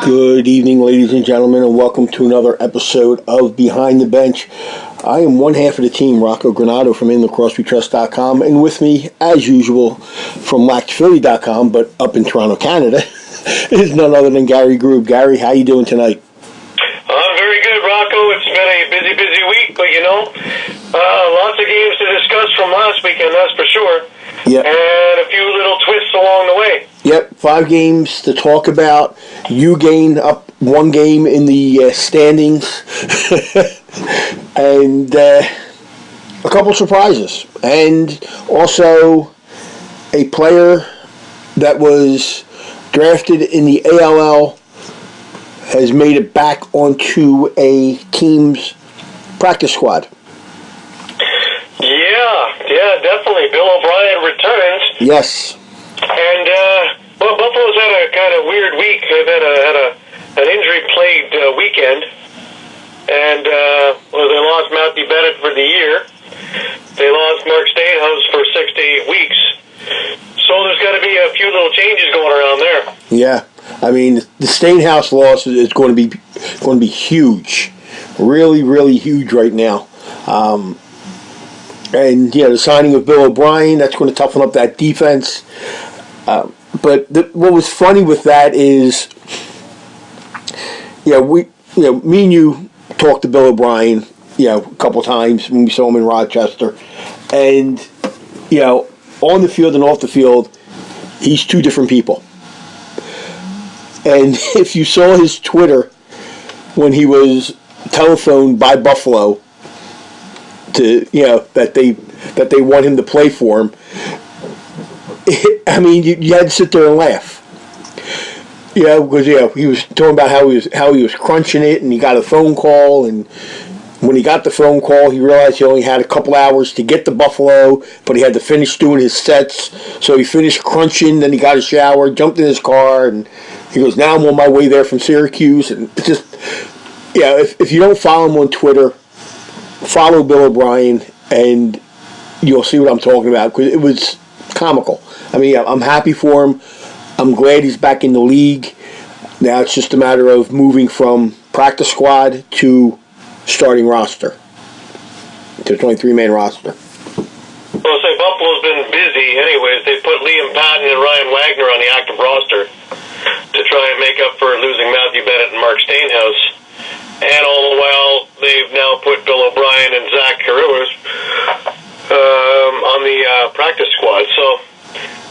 Good evening, ladies and gentlemen, and welcome to another episode of Behind the Bench. I am one half of the team, Rocco Granado from InLacrosseWeTrust.com, and with me, as usual, from LaxCon, but up in Toronto, Canada, is none other than Gary Grube. Gary, how you doing tonight? I'm very good, Rocco. It's been a busy week, but lots of games to discuss from last weekend, that's for sure. Yep. And a few little twists along the way. Yep, 5 games to talk about. You gained up 1 game in the standings. And a couple surprises. And also a player that was drafted in the ALL has made it back onto a team's practice squad. Yeah, definitely. Bill O'Brien returns. Yes. And, Buffalo's had a kind of weird week. They've had an injury-plagued weekend. And, they lost Matthew Bennett for the year. They lost Mark Stainhouse for 6 to 8 weeks. So there's got to be a few little changes going around there. Yeah. I mean, the Stainhouse loss is going to be huge. Really, really huge right now. And, the signing of Bill O'Brien, that's going to toughen up that defense. But what was funny with that is, me and you talked to Bill O'Brien, a couple times when we saw him in Rochester. And, on the field and off the field, he's 2 different people. And if you saw his Twitter when he was telephoned by Buffalo to that they want him to play for him, I mean, you had to sit there and laugh. Because he was talking about how he was crunching it, and he got a phone call, and when he got the phone call, he realized he only had a couple hours to get to Buffalo, but he had to finish doing his sets. So he finished crunching, then he got a shower, jumped in his car, and he goes, "Now I'm on my way there from Syracuse." And it's just, if you don't follow him on Twitter, follow Bill O'Brien, and you'll see what I'm talking about, because it was comical. I mean, I'm happy for him. I'm glad he's back in the league. Now it's just a matter of moving from practice squad to starting roster, to a 23-man roster. Well, say Buffalo's been busy anyways. They put Liam Patton and Ryan Wagner on the active roster to try and make up for losing Matthew Bennett and Mark Stainhouse. And all the while, they've now put Bill O'Brien and Zach Carrillas on the practice squad. So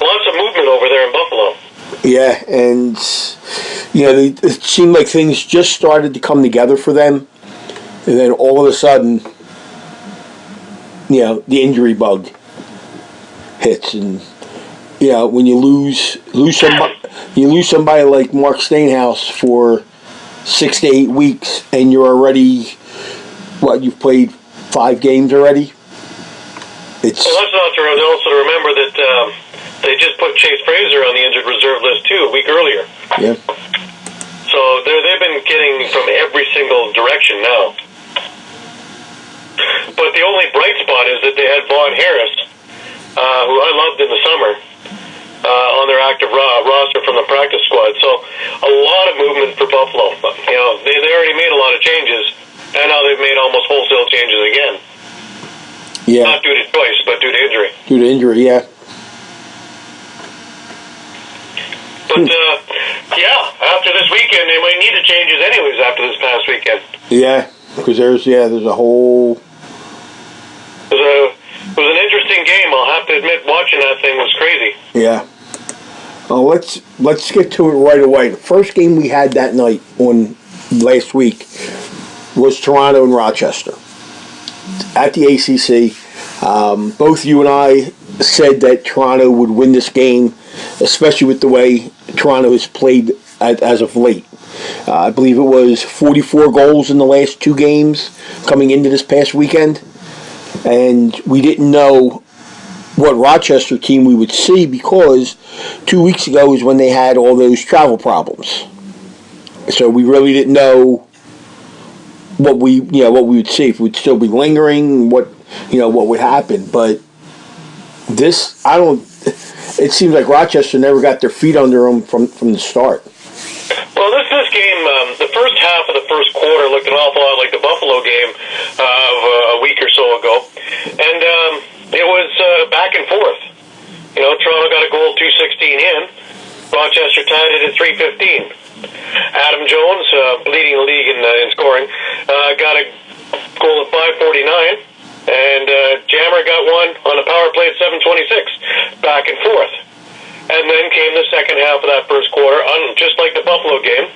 lots of movement over there in Buffalo. Yeah, and it seemed like things just started to come together for them, and then all of a sudden, the injury bug hits, and when you lose somebody like Mark Stainhouse for 6 to 8 weeks, and you're already you've played 5 games already. Well, that's not true. Also to remember that they just put Chase Fraser on the injured reserve list too a week earlier. Yeah. So they've been getting from every single direction now. But the only bright spot is that they had Vaughn Harris, who I loved in the summer, on their active roster from the practice squad. So a lot of movement for Buffalo. They already made a lot of changes, and now they've made almost wholesale changes again. Yeah. Not due to choice, but due to injury. Due to injury, yeah. But, after this weekend, they might need the changes anyways after this past weekend. Yeah, because there's a whole... It was an interesting game. I'll have to admit, watching that thing was crazy. Yeah. Let's get to it right away. The first game we had that night on last week was Toronto and Rochester at the ACC. Both you and I said that Toronto would win this game, especially with the way Toronto has played as of late. I believe it was 44 goals in the last 2 games coming into this past weekend. And we didn't know what Rochester team we would see because 2 weeks ago is when they had all those travel problems. So we really didn't know what we would see, if we'd still be lingering, what would happen. But this, it seems like Rochester never got their feet under them from the start. Well, this game, the first half of the first quarter looked an awful lot like the Buffalo game of a week or so ago. And it was back and forth. Toronto got a goal 2:16 in. Rochester tied it at 3:15. Adam Jones, leading the league in scoring, got a goal at 5:49. And Jammer got one on a power play at 7:26. Back and forth. And then came the second half of that first quarter, just like the Buffalo game.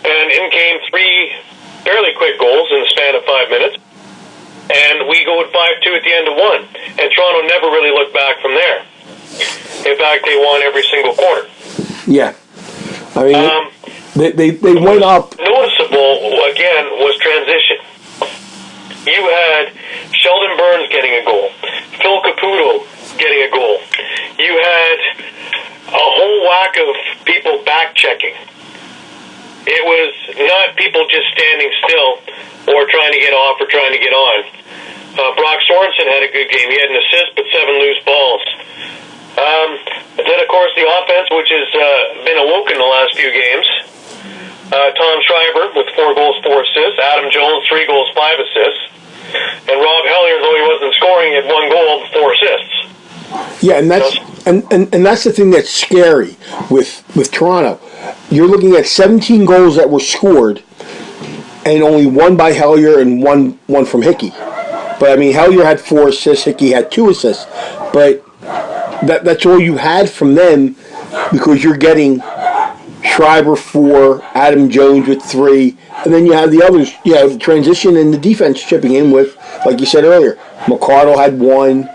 And in came 3 fairly quick goals in the span of 5 minutes. And we go at 5-2 at the end of 1. And Toronto never really looked back from there. In fact, they won every single quarter. Yeah. I mean, they went up. Noticeable, again, was transition. You had Sheldon Burns getting a goal. Phil Caputo getting a goal. You had a whole whack of people back-checking. It was not people just standing still or trying to get off or trying to get on. Brock Sorensen had a good game. He had an assist but 7 loose balls. Then, of course, the offense, which has been awoken the last few games. Tom Schreiber with 4 goals, 4 assists. Adam Jones, 3 goals, 5 assists. And Rob Hellier, though he wasn't scoring, had 1 goal, 4 assists. Yeah, and that's the thing that's scary with Toronto. You're looking at 17 goals that were scored, and only 1 by Hellier and one from Hickey. But I mean, Hellier had 4 assists, Hickey had 2 assists. But that's all you had from them, because you're getting Schreiber 4, Adam Jones with 3, and then you have the others. The transition and the defense chipping in with, like you said earlier, McCardle had 1.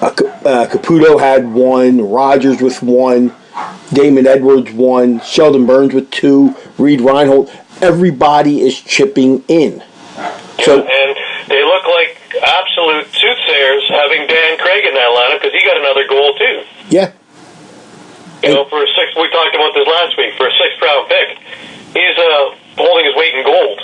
Caputo had 1, Rogers with 1, Damon Edwards 1, Sheldon Burns with 2, Reed Reinhold. Everybody is chipping in. So, and they look like absolute soothsayers having Dan Craig in that lineup, because he got another goal too. Yeah. For a 6, we talked about this last week, for a 6th round pick, he's holding his weight in gold.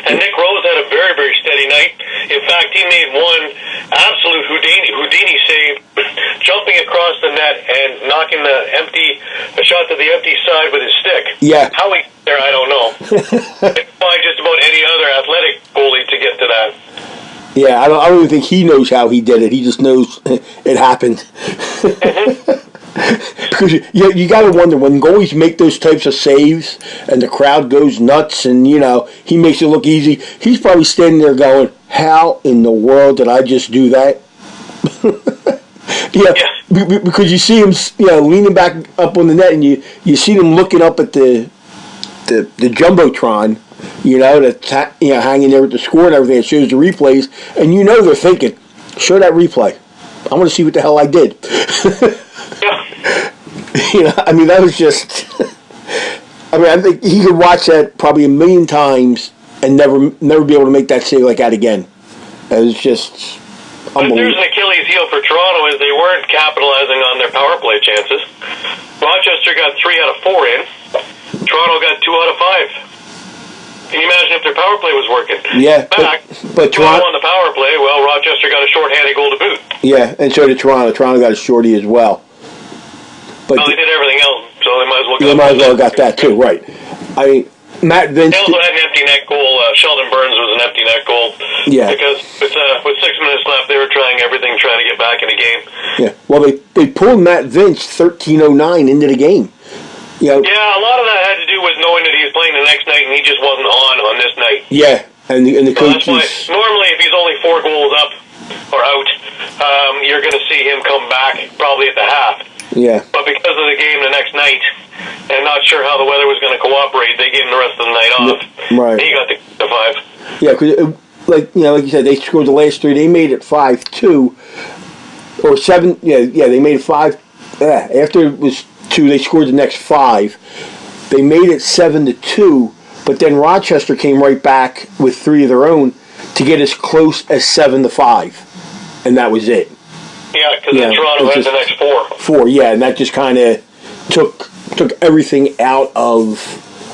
And Nick Rose had a very, very steady night. In fact, he made one absolute Houdini save, jumping across the net and knocking the shot to the empty side with his stick. Yeah. How he got there, I don't know. It's probably just about any other athletic goalie to get to that. Yeah, I don't even think he knows how he did it. He just knows it happened. Mm-hmm. Because you got to wonder, when goalies make those types of saves and the crowd goes nuts and, he makes it look easy, he's probably standing there going, how in the world did I just do that? Because you see him leaning back up on the net, and you see him looking up at the Jumbotron, that's hanging there with the score and everything. It shows the replays, and they're thinking, show that replay. I want to see what the hell I did. That was just. I think he could watch that probably 1 million times and never be able to make that save like that again. It was just unbelievable. There's an Achilles heel for Toronto, is they weren't capitalizing on their power play chances. Rochester got 3 out of 4 in. Toronto got 2 out of 5. Can you imagine if their power play was working? Yeah, but Toronto on the power play. Well, Rochester got a shorthanded goal to boot. Yeah, and so did Toronto. Toronto got a shorty as well. But they did everything else, so they might as well. They might as well got that too, right? Matt Vince. They also had an empty net goal. Sheldon Burns was an empty net goal. Yeah. Because with 6 minutes left, they were trying everything, trying to get back in the game. Yeah. Well, they pulled Matt Vince 13:09 into the game. Yeah, a lot of that had to do with knowing that he was playing the next night, and he just wasn't on this night. Yeah, and the coaches. That's why, normally, if he's only 4 goals up or out, you're going to see him come back probably at the half. Yeah. But because of the game the next night, and not sure how the weather was going to cooperate, they gave him the rest of the night off. Right. He got the 5. Yeah, because like you said, they scored the last three. They made it 5-2 or 7. Yeah, they made it 5. After it was 2, they scored the next 5. They made it 7-2, but then Rochester came right back with 3 of their own to get as close as 7-5, and that was it. Yeah, because then Toronto had the next 4. 4, yeah, and that just kind of took everything out of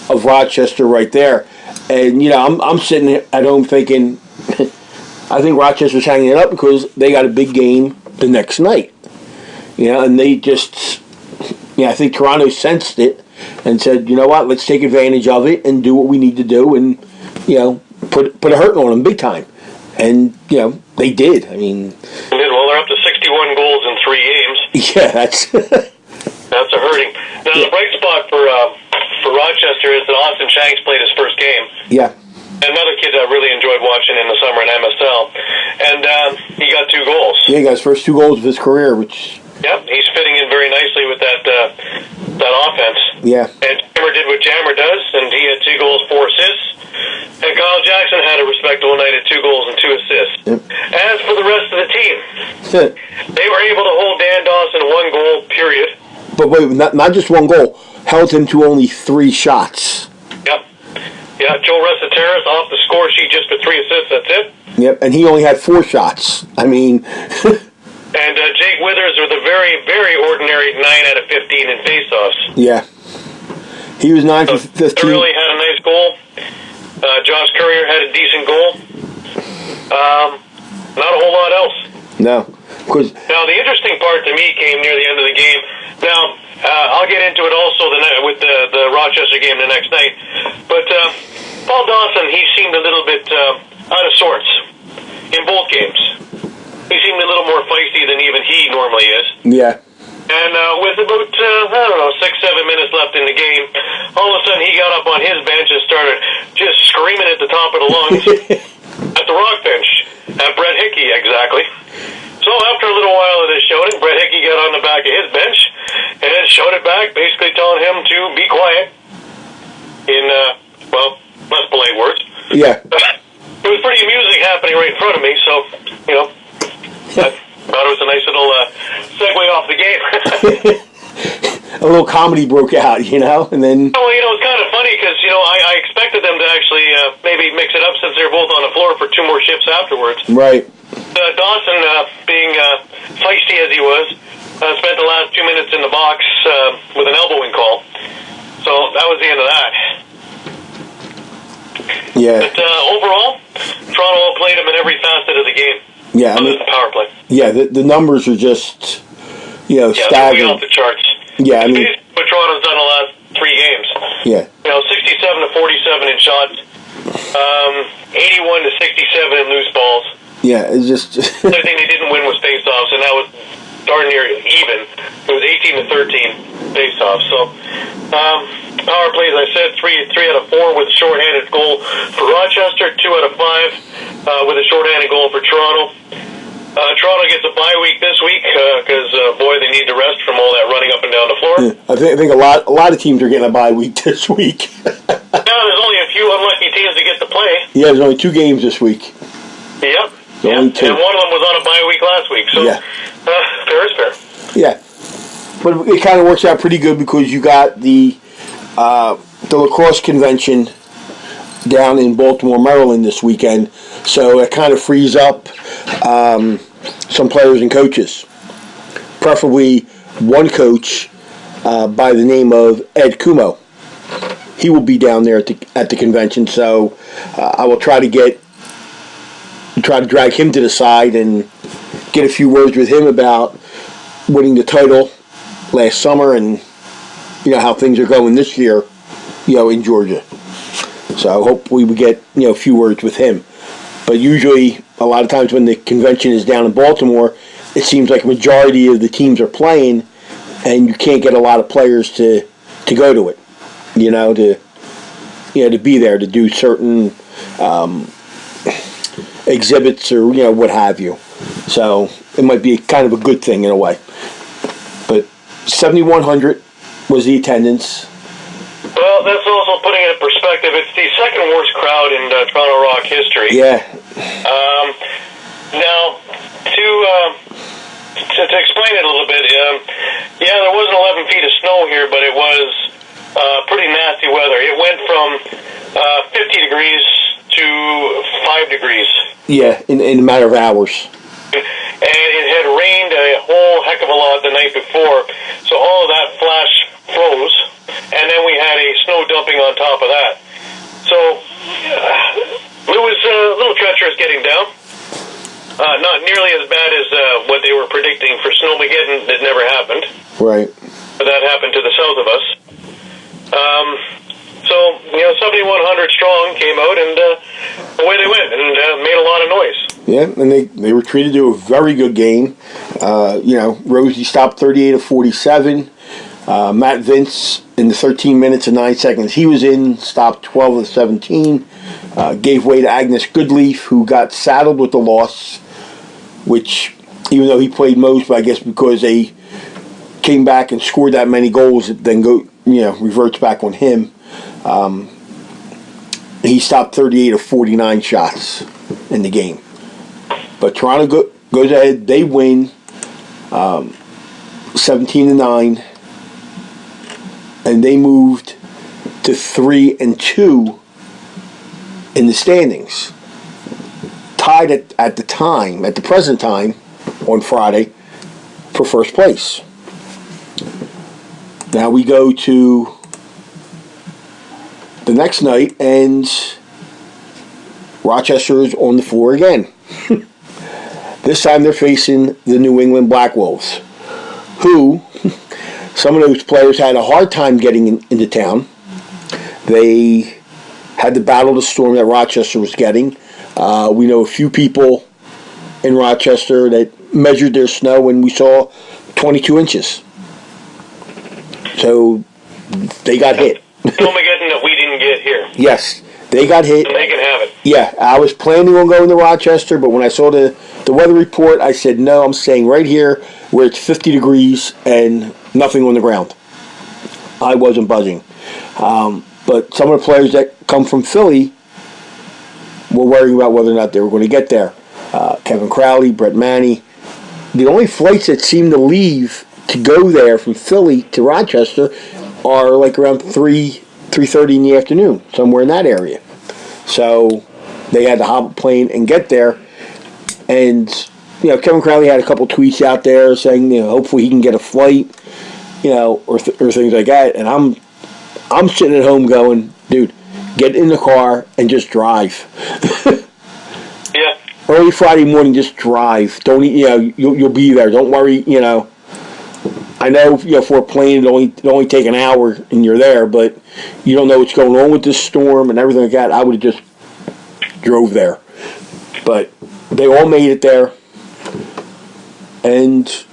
Rochester right there. And I'm sitting at home thinking, I think Rochester's hanging it up because they got a big game the next night. And they just, I think Toronto sensed it and said, you know what, let's take advantage of it and do what we need to do and, put a hurting on them big time. And, they did. I mean... Well, they're up to 61 goals in 3 games. Yeah, that's... That's a hurting. Now, the bright spot for Rochester is that Austin Shanks played his first game. Yeah. Another kid I really enjoyed watching in the summer in MSL. And he got 2 goals. Yeah, he got his first 2 goals of his career, which... Yep, he's fitting in very nicely with that offense. Yeah. And Jammer did what Jammer does, and he had 2 goals, 4 assists. And Kyle Jackson had a respectable night at 2 goals and 2 assists. Yep. As for the rest of the team, they were able to hold Dan Dawson 1 goal, period. But wait, not just 1 goal. Held him to only 3 shots. Yep. Yeah, Joe Ressateras off the score sheet just for 3 assists, that's it. Yep, and he only had 4 shots. I mean... And Jake Withers with a very, very ordinary 9 out of 15 in faceoffs. Yeah. He was 9 for 15. Really had a nice goal. Josh Courier had a decent goal. Not a whole lot else. No. Now, the interesting part to me came near the end of the game. Now, I'll get into it also with the Rochester game the next night. But Paul Dawson, he seemed a little bit out of sorts in both games. He seemed a little more feisty than even he normally is. Yeah. And with about, 6-7 minutes left in the game, all of a sudden he got up on his bench and started just screaming at the top of the lungs at the rock bench, at Brett Hickey, exactly. So after a little while of this shouting, Brett Hickey got on the back of his bench and shouted back, basically telling him to be quiet in, less polite words. Yeah. It was pretty amusing happening right in front of me, so, I thought it was a nice little segue off the game. A little comedy broke out, and then... Well, it's kind of funny because, I expected them to actually maybe mix it up since they were both on the floor for 2 more shifts afterwards. Right. Dawson, being feisty as he was, spent the last 2 minutes in the box with an elbowing call. So that was the end of that. Yeah. But overall, Toronto played him in every facet of the game. Yeah, other than power play. Yeah, the numbers are just, staggering. staggering. Off the charts. Yeah, I mean, what Toronto's done the last 3 games. Yeah. 67-47 in shots, 81-67 in loose balls. Yeah, it's just. The only thing they didn't win was faceoffs, and that was darn near even. It was 18-13 faceoffs. So, power plays, I said, 3 out of 4 with a shorthanded goal for Rochester, 2 out of 5 with a shorthanded goal for Toronto. Toronto gets a bye week this week because, boy, they need to rest from all that running up and down the floor. Yeah, I think a lot of teams are getting a bye week this week. Now, there's only a few unlucky teams to get to play. Yeah, there's only 2 games this week. Yep. Only 2. And one of them was on a bye week last week, so fair is fair. Yeah. But it kind of works out pretty good because you got the lacrosse convention down in Baltimore, Maryland this weekend. So it kind of frees up some players and coaches. Preferably one coach by the name of Ed Kumo. He will be down there at the convention, so I will try to drag him to the side and get a few words with him about winning the title last summer and how things are going this year, in Georgia. So I hope we would get a few words with him. But usually, a lot of times when the convention is down in Baltimore, it seems like a majority of the teams are playing, and you can't get a lot of players to go to it. To be there to do certain exhibits or what have you. So it might be kind of a good thing in a way. But 7,100 was the attendance. Well, that's also putting it in perspective. It's the second worst crowd in Toronto Rock history. Yeah. Now, to explain it a little bit, yeah, there wasn't 11 feet of snow here, but it was pretty nasty weather. It went from 50 degrees to 5 degrees. Yeah, in a matter of hours. And it had rained a whole heck of a lot the night before, so all of that flash froze, and then we had a snow dumping on top of that. So it was a little treacherous getting down. Not nearly as bad as what they were predicting for Snowmageddon. That never happened. Right. But that happened to the south of us. So, 7,100 strong came out, and away they went, and made a lot of noise. Yeah, and they were treated to a very good game. Rosie stopped 38 of 47. Matt Vince, in the 13 minutes and 9 seconds he was in, stopped 12 of 17. Gave way to Agnes Goodleaf, who got saddled with the loss, which, even though he played most, but I guess because they came back and scored that many goals, it then reverts back on him. He stopped 38 of 49 shots in the game. But Toronto goes ahead. They win 17-9, and they moved to 3-2 in the standings. Tied at the present time, on Friday, for first place. Now we go to the next night, and Rochester is on the floor again. This time they're facing the New England Black Wolves, who, some of those players had a hard time getting into town. They had to battle the storm that Rochester was getting. We know a few people in Rochester that measured their snow, and we saw 22 inches. So they got hit. Snowmageddon that we didn't get here. Yes, they got hit. And they can have it. Yeah, I was planning on going to Rochester, but when I saw the weather report, I said, no, I'm staying right here where it's 50 degrees and nothing on the ground. I wasn't budging. But some of the players that come from Philly were worrying about whether or not they were going to get there. Kevin Crowley, Brett Manny. The only flights that seem to leave to go there from Philly to Rochester are like around 3:30 in the afternoon, somewhere in that area. So they had to hop a plane and get there. And, Kevin Crowley had a couple tweets out there saying, hopefully he can get a flight, or things like that. And I'm sitting at home going, dude, get in the car and just drive. Yeah. Early Friday morning, just drive. Don't, you'll be there. Don't worry, I know, for a plane, it only take an hour and you're there, but you don't know what's going on with this storm and everything like that. I would have just drove there. But they all made it there, and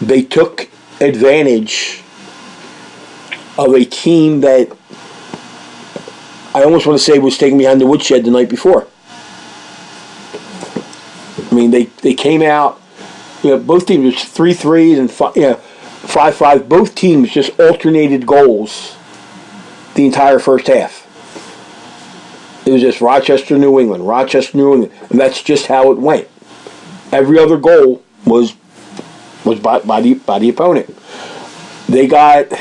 they took advantage of a team that I almost want to say was taken behind the woodshed the night before. I mean, they came out, both teams was 3-3 and 5-5. Both teams just alternated goals the entire first half. It was just Rochester, New England, and that's just how it went. Every other goal was by the opponent. They got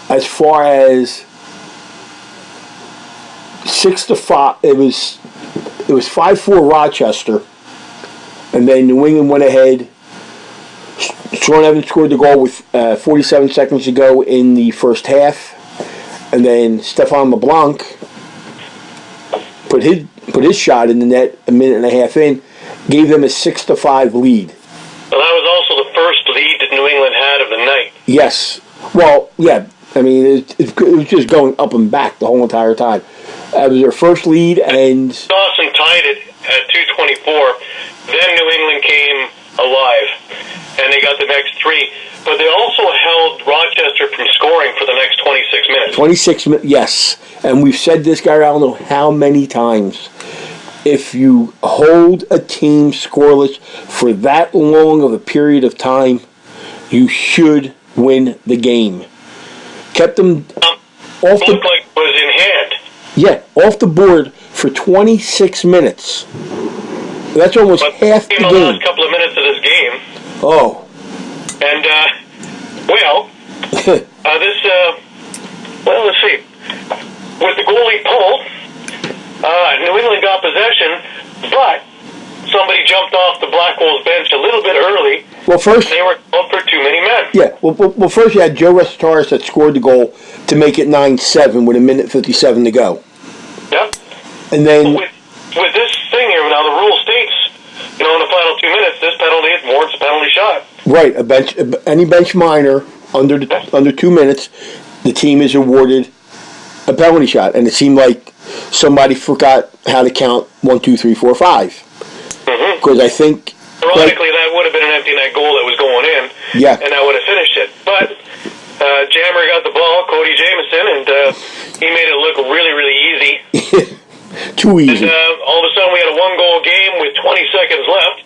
as far as 6-5. It was 5-4 Rochester, and then New England went ahead. Sean Evans scored the goal with 47 seconds to go in the first half, and then Stefan LeBlanc put his shot in the net a minute and a half in, gave them a 6-5 lead. Well, that was also the first lead that New England had of the night. Yes. Well, yeah. I mean, it was just going up and back the whole entire time. It was their first lead, and Dawson tied it at 2:24. Then New England came alive, and they got the next three. But they also held Rochester from scoring for the next 26 minutes. 26 minutes, yes. And we've said this, Gary, I don't know how many times. If you hold a team scoreless for that long of a period of time, you should win the game. Kept them off the... Looked like it was in hand. Yeah, off the board for 26 minutes. That's almost half the game. The last couple of minutes of this game. Oh. And, let's see. With the goalie pull, New England got possession, but somebody jumped off the Black Wolves bench a little bit early. Well, first they were called for too many men. Yeah. Well, first you had Joe Restataris that scored the goal to make it 9-7 with 1:57 to go. Yeah. And then with this thing here now, the rule states, in the final 2 minutes, this penalty warrants a penalty shot. Right. Any bench minor under 2 minutes, the team is awarded a penalty shot, and it seemed like somebody forgot how to count 1, 2, 3, 4, 5. Because I think, ironically, that would have been an empty net goal that was going in, yeah, and that would have finished it. But Jammer got the ball, Cody Jamieson, and he made it look really, really easy. Too easy. And all of a sudden, we had a 1-goal game with 20 seconds left.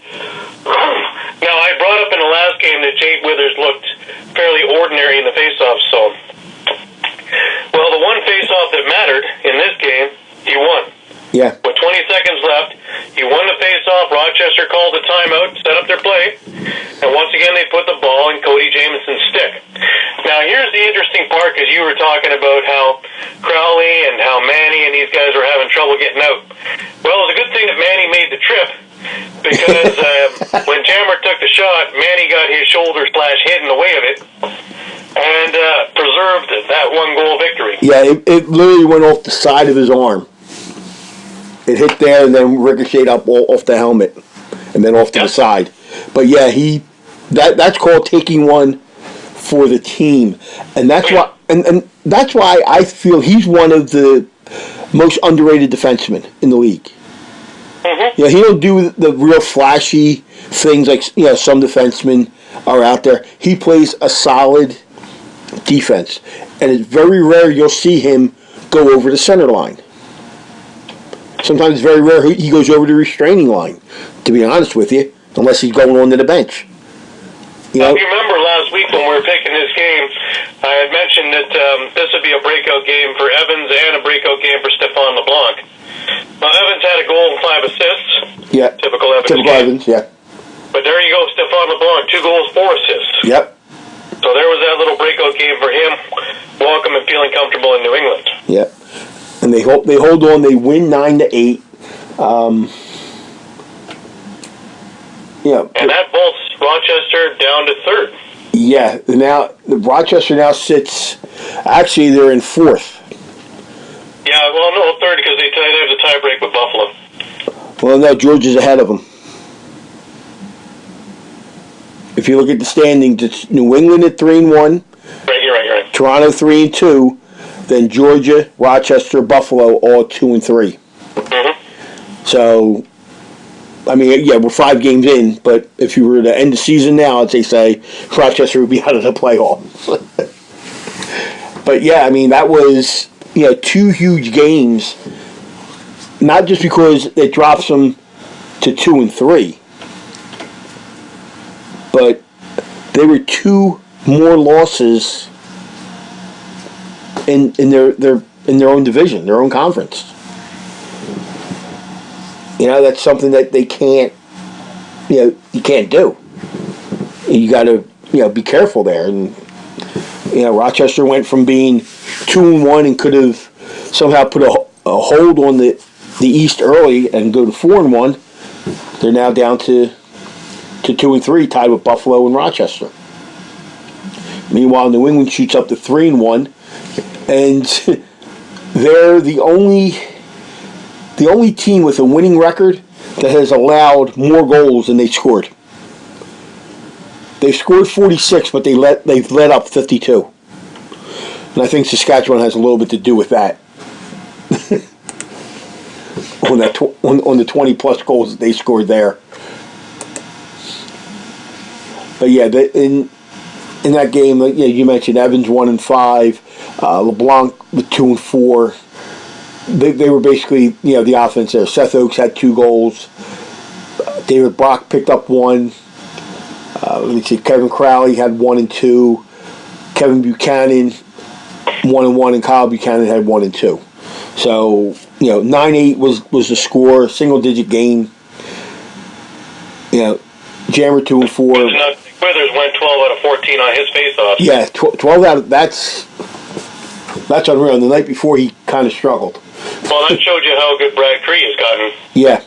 Now, I brought up in the last game that Jake Withers looked fairly ordinary in the faceoff zone. Well, the one faceoff that mattered in this game, he won. Yeah. With 20 seconds left, he won the face-off. Rochester called the timeout, set up their play, and once again they put the ball in Cody Jamieson's stick. Now, here's the interesting part, because you were talking about how Crowley and how Manny and these guys were having trouble getting out. Well, it's a good thing that Manny made the trip, because when Jammer took the shot, Manny got his shoulder/head in the way of it, and preserved that 1-goal victory. Yeah, it literally went off the side of his arm. It hit there and then ricocheted up off the helmet and then off to the side. But yeah, that's called taking one for the team, and that's why and that's why I feel he's one of the most underrated defensemen in the league. Mm-hmm. He don't do the real flashy things like some defensemen are out there. He plays a solid defense, and it's very rare you'll see him go over the center line. Sometimes it's very rare he goes over the restraining line, to be honest with you, unless he's going onto the bench. If you remember last week when we were picking this game, I had mentioned that this would be a breakout game for Evans and a breakout game for Stephane LeBlanc. Now, Evans had a goal and 5 assists. Yeah. Typical Evans, yeah. But there you go, Stephane LeBlanc, 2 goals, 4 assists. Yep. So there was that little breakout game for him, welcome and feeling comfortable in New England. Yep. And they hold on. They win 9-8. And that vaults Rochester down to 3rd. Yeah. Now Rochester now sits. Actually, they're in 4th. Yeah. Well, no, 3rd because they have the tie break with Buffalo. Well, now Georgia's ahead of them. If you look at the standings, it's New England at 3-1. Right, you're right. Toronto 3-2. Then Georgia, Rochester, Buffalo, all 2-3. Mm-hmm. So, I mean, yeah, we're 5 games in, but if you were to end the season now, I'd say Rochester would be out of the playoffs. But yeah, I mean, that was 2 huge games. Not just because it drops them to 2-3, but they were 2 more losses in their own division, their own conference. That's something that they can't, you can't do. You got to, be careful there. And Rochester went from being 2-1 and could have somehow put a hold on the East early and go to 4-1. They're now down to 2-3, tied with Buffalo and Rochester. Meanwhile, New England shoots up to 3-1. And they're the only team with a winning record that has allowed more goals than they scored. They've scored 46, but they've let up 52. And I think Saskatchewan has a little bit to do with that. on the 20+ goals that they scored there. But yeah, in that game, you mentioned Evans 1-5, LeBlanc with 2-4. They were basically the offense there. Seth Oakes had 2 goals. David Brock picked up 1. Let me see. Kevin Crowley had 1 and 2. Kevin Buchanan 1 and 1, and Kyle Buchanan had 1 and 2. So, 9-8 was the score, single-digit game. Jammer 2-4. Withers went 12 out of 14 on his face-offs. Yeah, 12 out of that's unreal. And the night before, he kind of struggled. Well, that showed you how good Brad Cree has gotten. Yeah.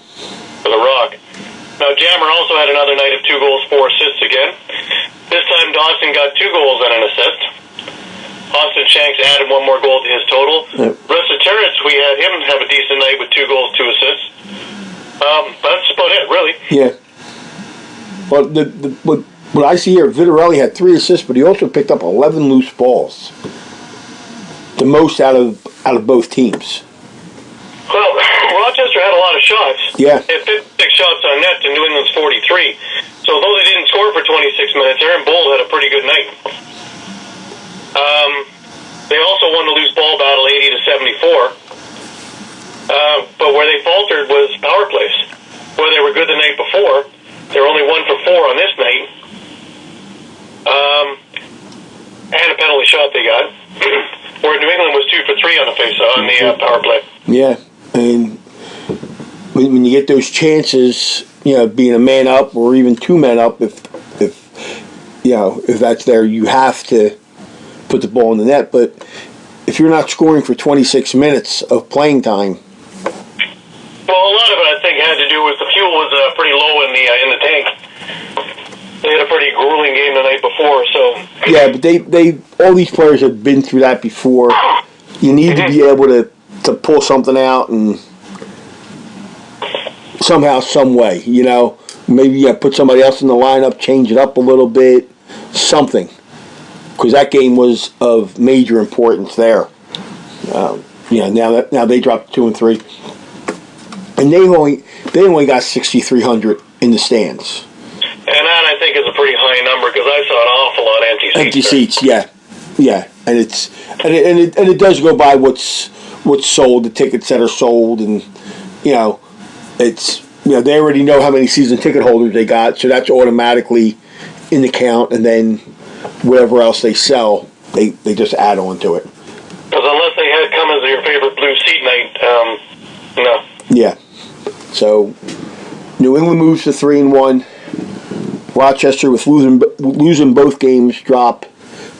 For the Rock. Now, Jammer also had another night of 2 goals, 4 assists again. This time, Dawson got 2 goals and an assist. Austin Shanks added 1 more goal to his total. Yep. Rest of Terrence, we had him have a decent night with 2 goals, 2 assists. That's about it, really. Yeah. Well, what I see here, Vitarelli had 3 assists, but he also picked up 11 loose balls. The most out of both teams. Well, Rochester had a lot of shots. Yeah. They had 56 shots on net to New England's 43. So though they didn't score for 26 minutes, Aaron Bold had a pretty good night. They also won the loose ball battle 80 to 74. But where they faltered was power plays. Where they were good the night before, they were only 1 for 4 on this night. And a penalty shot they got. Where New England was 2 for 3 on the power play. Yeah, and when you get those chances, being a man up or even 2 men up, if that's there, you have to put the ball in the net. But if you're not scoring for 26 minutes of playing time, well, a lot of it I think had to do with the fuel was pretty low in the tank. They had a pretty grueling game the night before, so yeah. But they all these players have been through that before. You need to be able to pull something out and somehow, some way, maybe put somebody else in the lineup, change it up a little bit, something. Because that game was of major importance there. Now they dropped 2 and 3, and they only got 6,300 in the stands. And that I think is a pretty high number because I saw an awful lot of empty seats. Empty seats, yeah, and it does go by what's sold, the tickets that are sold, and it's they already know how many season ticket holders they got, so that's automatically in the count, and then whatever else they sell, they just add on to it. Because unless they had come as your favorite blue seat night, no. Yeah. So New England moves to 3-1. Rochester, with losing both games, drop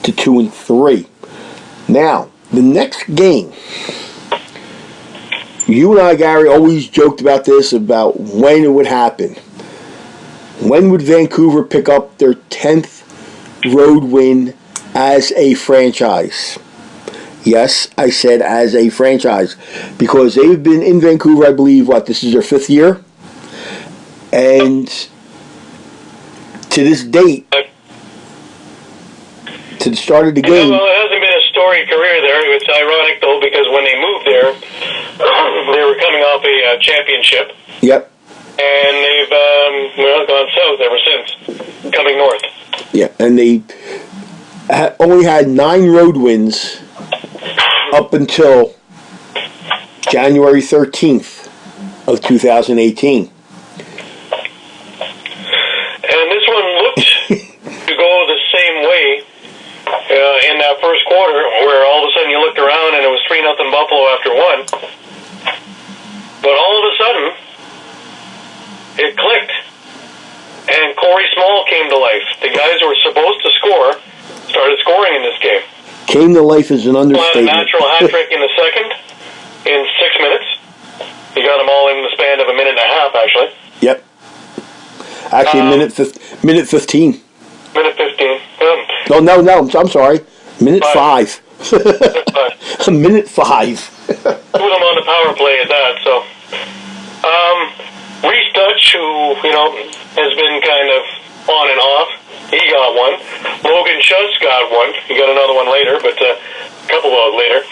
to 2 and 3. Now, the next game, you and I, Gary, always joked about this, about when it would happen. When would Vancouver pick up their 10th road win as a franchise? Yes, I said as a franchise, because they've been in Vancouver, I believe, this is their 5th year? And to this date, to the start of the game. Well, it hasn't been a storied career there. It's ironic, though, because when they moved there, they were coming off a championship. Yep. And they've gone south ever since, coming north. Yeah, and they only had 9 road wins up until January 13th of 2018. And this one looked to go the same way in that first quarter, where all of a sudden you looked around and it was 3-0 Buffalo after 1. But all of a sudden, it clicked. And Corey Small came to life. The guys who were supposed to score started scoring in this game. Came to life is an understatement. A natural hat trick in the second, in 6 minutes. He got them all in the span of a minute and a half, actually. Yep. Actually, minute 15. Minute 15. No, I'm sorry. Minute 5. Minute 5. 2 of them on the power play at that, so. Reese Dutch, who, has been kind of on and off, he got one. Logan Schuss got one. He got another one later, but a couple of later.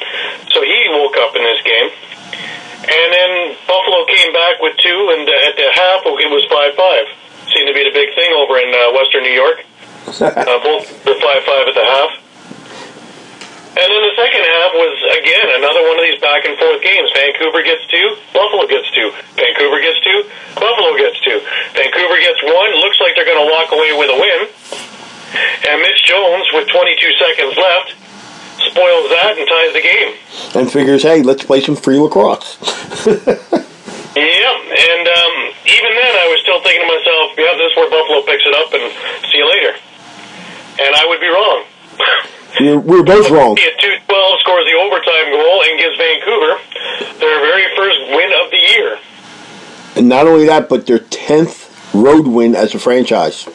So he woke up in this game. And then Buffalo came back with 2, and at the half, it was 5-5. Seemed to be the big thing over in Western New York. Both were 5-5 at the half. And then the second half was, again, another one of these back-and-forth games. Vancouver gets 2, Buffalo gets 2. Vancouver gets 2, Buffalo gets 2. Vancouver gets 1, looks like they're going to walk away with a win. And Mitch Jones, with 22 seconds left, spoils that and ties the game. And figures, hey, let's play some free lacrosse. Yeah, and even then I was still thinking to myself, yeah, this is where Buffalo picks it up and see you later. And I would be wrong. We're both wrong. At 2-12 scores the overtime goal and gives Vancouver their very first win of the year. And not only that, but their 10th road win as a franchise.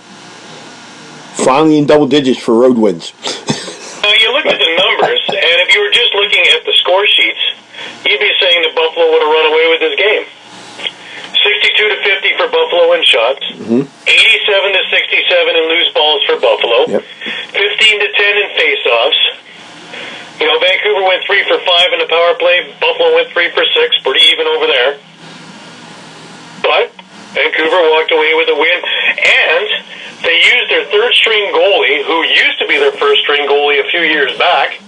Finally in double digits for road wins. Now, you look at the numbers, and if you were just looking at the score sheets, you'd be saying that Buffalo would have run away with this game. 62-50 for Buffalo in shots, 87-67 in loose balls for Buffalo, 15-10 in face-offs. You know, Vancouver went 3 for 5 in the power play. Buffalo went 3 for 6, pretty even over there. But Vancouver walked away with a win, and they used their third-string goalie, who used to be their first-string goalie a few years back,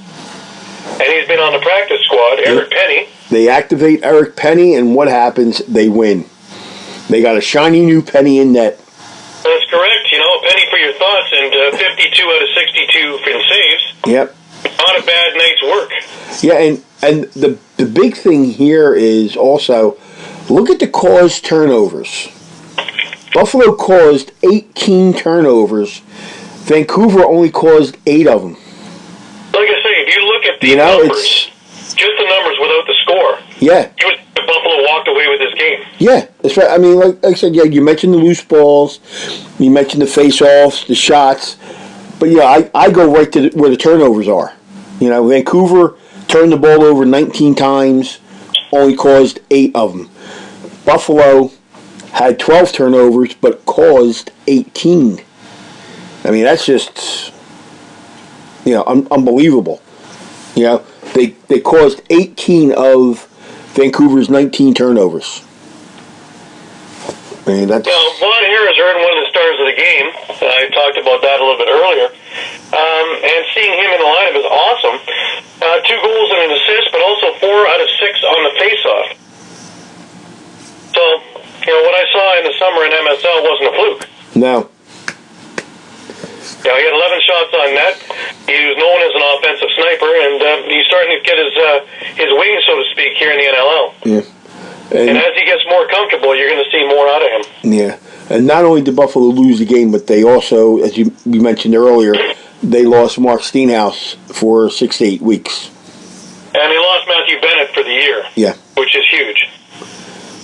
and he's been on the practice squad, Eric Penny. They activate Eric Penny, and what happens? They win. They got a shiny new Penny in net. That's correct. You know, a penny for your thoughts, and 52 out of 62 in saves. Yep. Not a bad night's work. Yeah, and the big thing here is also, look at the caused turnovers. Buffalo caused 18 turnovers. Vancouver only caused 8 of them. Like I say, if you look at the numbers, just the numbers without the score, yeah, you would think Buffalo walked away with this game. Yeah, that's right. I mean, like I said, yeah, you mentioned the loose balls, you mentioned the face-offs, the shots, but yeah, I go right to where the turnovers are. You know, Vancouver turned the ball over 19 times, only caused 8 of them. Buffalo had 12 turnovers, but caused 18. I mean, that's just, you know, unbelievable. You know, they caused 18 of Vancouver's 19 turnovers. I mean, that's... Well, Vaughn Harris earned one of the stars of the game. I talked about that a little bit earlier. And seeing him in the lineup is awesome. 2 goals and an assist, but also 4 out of 6 on the face-off. So, you know, what I saw in the summer in MSL wasn't a fluke. No. You know, he had 11 shots on net. He was known as an offensive sniper, and he's starting to get his wings, so to speak, here in the NLL. Yeah. And as he gets more comfortable, you're going to see more out of him. Yeah. And not only did Buffalo lose the game, but they also, as we mentioned earlier, they lost Mark Steenhouse for 6 to 8 weeks. And they lost Matthew Bennett for the year. Yeah. Which is huge.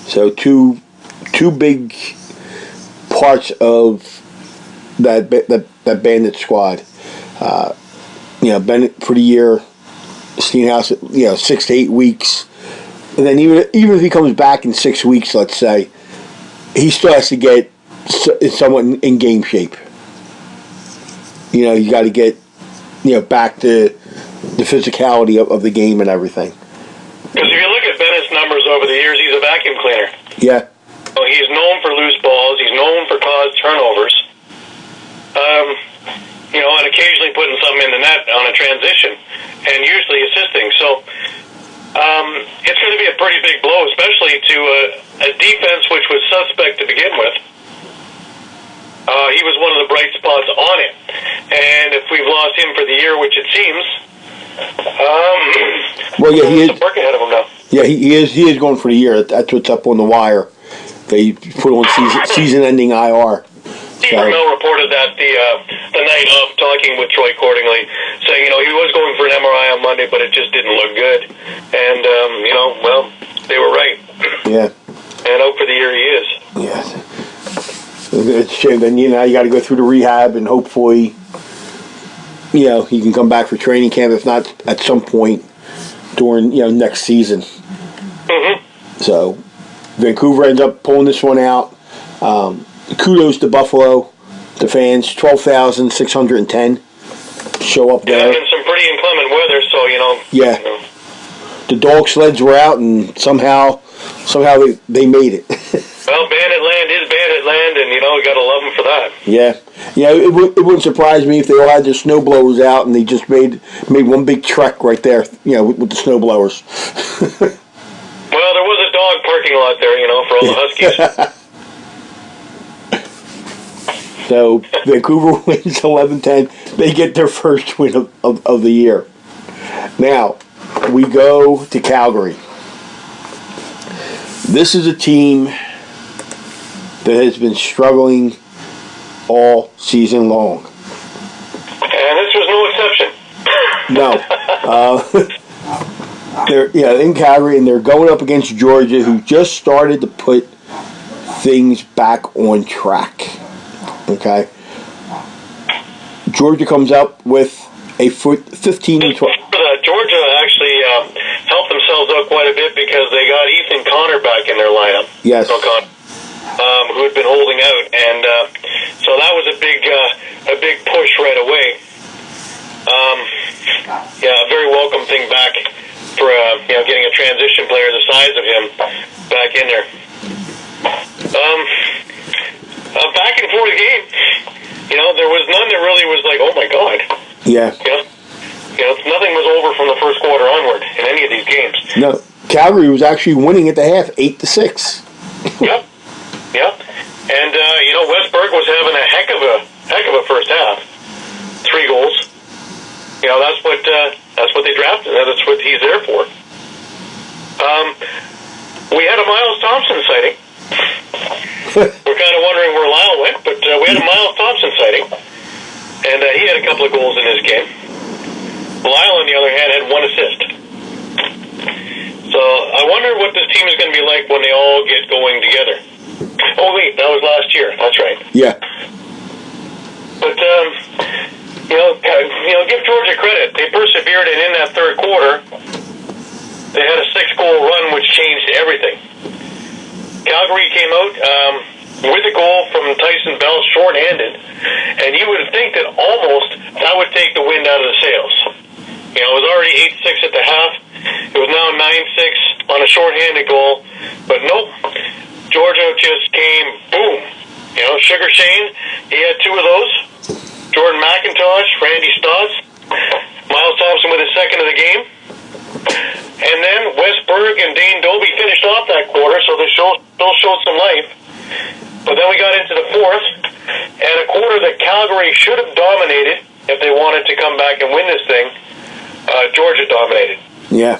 So two big parts of that Bandit squad. You know, Bennett for the year, Steenhouse, 6 to 8 weeks. And then even if he comes back in 6 weeks, let's say, he still has to get somewhat in game shape. You know, you got to get, back to the physicality of the game and everything. Because if you look at Bennett's numbers over the years, he's a vacuum cleaner. Yeah. Well, he's known for loose balls. He's known for caused turnovers. And occasionally putting something in the net on a transition, and usually assisting. So it's going to be a pretty big blow, especially to a defense which was suspect to begin with. He was one of the bright spots on it, and if we've lost him for the year, which it seems, he is some work ahead of him now. Yeah, he is going for the year. That's what's up on the wire. They put on season-ending IR. Steve Mel reported that the night of, talking with Troy Cordingley, saying, he was going for an MRI on Monday, but it just didn't look good. And, they were right. Yeah. And out for the year he is. Yeah. It's a shame. Then, you got to go through the rehab, and hopefully, he can come back for training camp, if not at some point during, next season. Mm-hmm. So, Vancouver ends up pulling this one out. Kudos to Buffalo, the fans, 12,610 show up there. Yeah, and some pretty inclement weather, so, Yeah. The dog sleds were out, and somehow they made it. Well, Bandit Land is Bandit Land, and, we got to love them for that. Yeah. Yeah, it wouldn't surprise me if they all had their snow blowers out, and they just made one big trek right there, with the snow blowers. Well, there was a dog parking lot there, for all the Huskies. So Vancouver wins 11-10. They get their first win of the year. Now, we go to Calgary. This is a team that has been struggling all season long. And this was no exception. No. They're in Calgary, and they're going up against Georgia, who just started to put things back on track. Okay? Georgia comes up with a 15-12. Georgia actually helped themselves out quite a bit because they got Ethan Connor back in their lineup. Yes. Who had been holding out, and so that was a big push right away. A very welcome thing back for getting a transition player the size of him back in there. Back and forth game. There was none that really was like, oh my God. Yeah. Nothing was over from the first quarter onward in any of these games. No, Calgary was actually winning at the half, 8-6. Yep. And Westberg was having a heck of a first half. 3 goals. That's what they drafted. That's what he's there for. We had a Miles Thompson sighting. We're kind of wondering where Lyle went, but we had a Miles Thompson sighting, and he had a couple of goals in his game. Lyle, on the other hand, had 1 assist. So I wonder what this team is going to be like when they all get going together. Oh wait, that was last year. That's right. Yeah. But give Georgia credit. They persevered, and in that third quarter, they had a 6-goal run, which changed everything. Calgary came out with a goal from Tyson Bell, shorthanded, and you would think that almost that would take the wind out of the sails. It was already 8-6 at the half. It was now 9-6 on a shorthanded goal, but nope. Georgia just came, boom. Sugar Shane, he had 2 of those. Jordan McIntosh, Randy Stotts, Miles Thompson with his second of the game. And then Westberg and Dane Dobie finished off that quarter, so they still showed some life. But then we got into the fourth, and a quarter that Calgary should have dominated if they wanted to come back and win this thing. Georgia dominated. Yeah.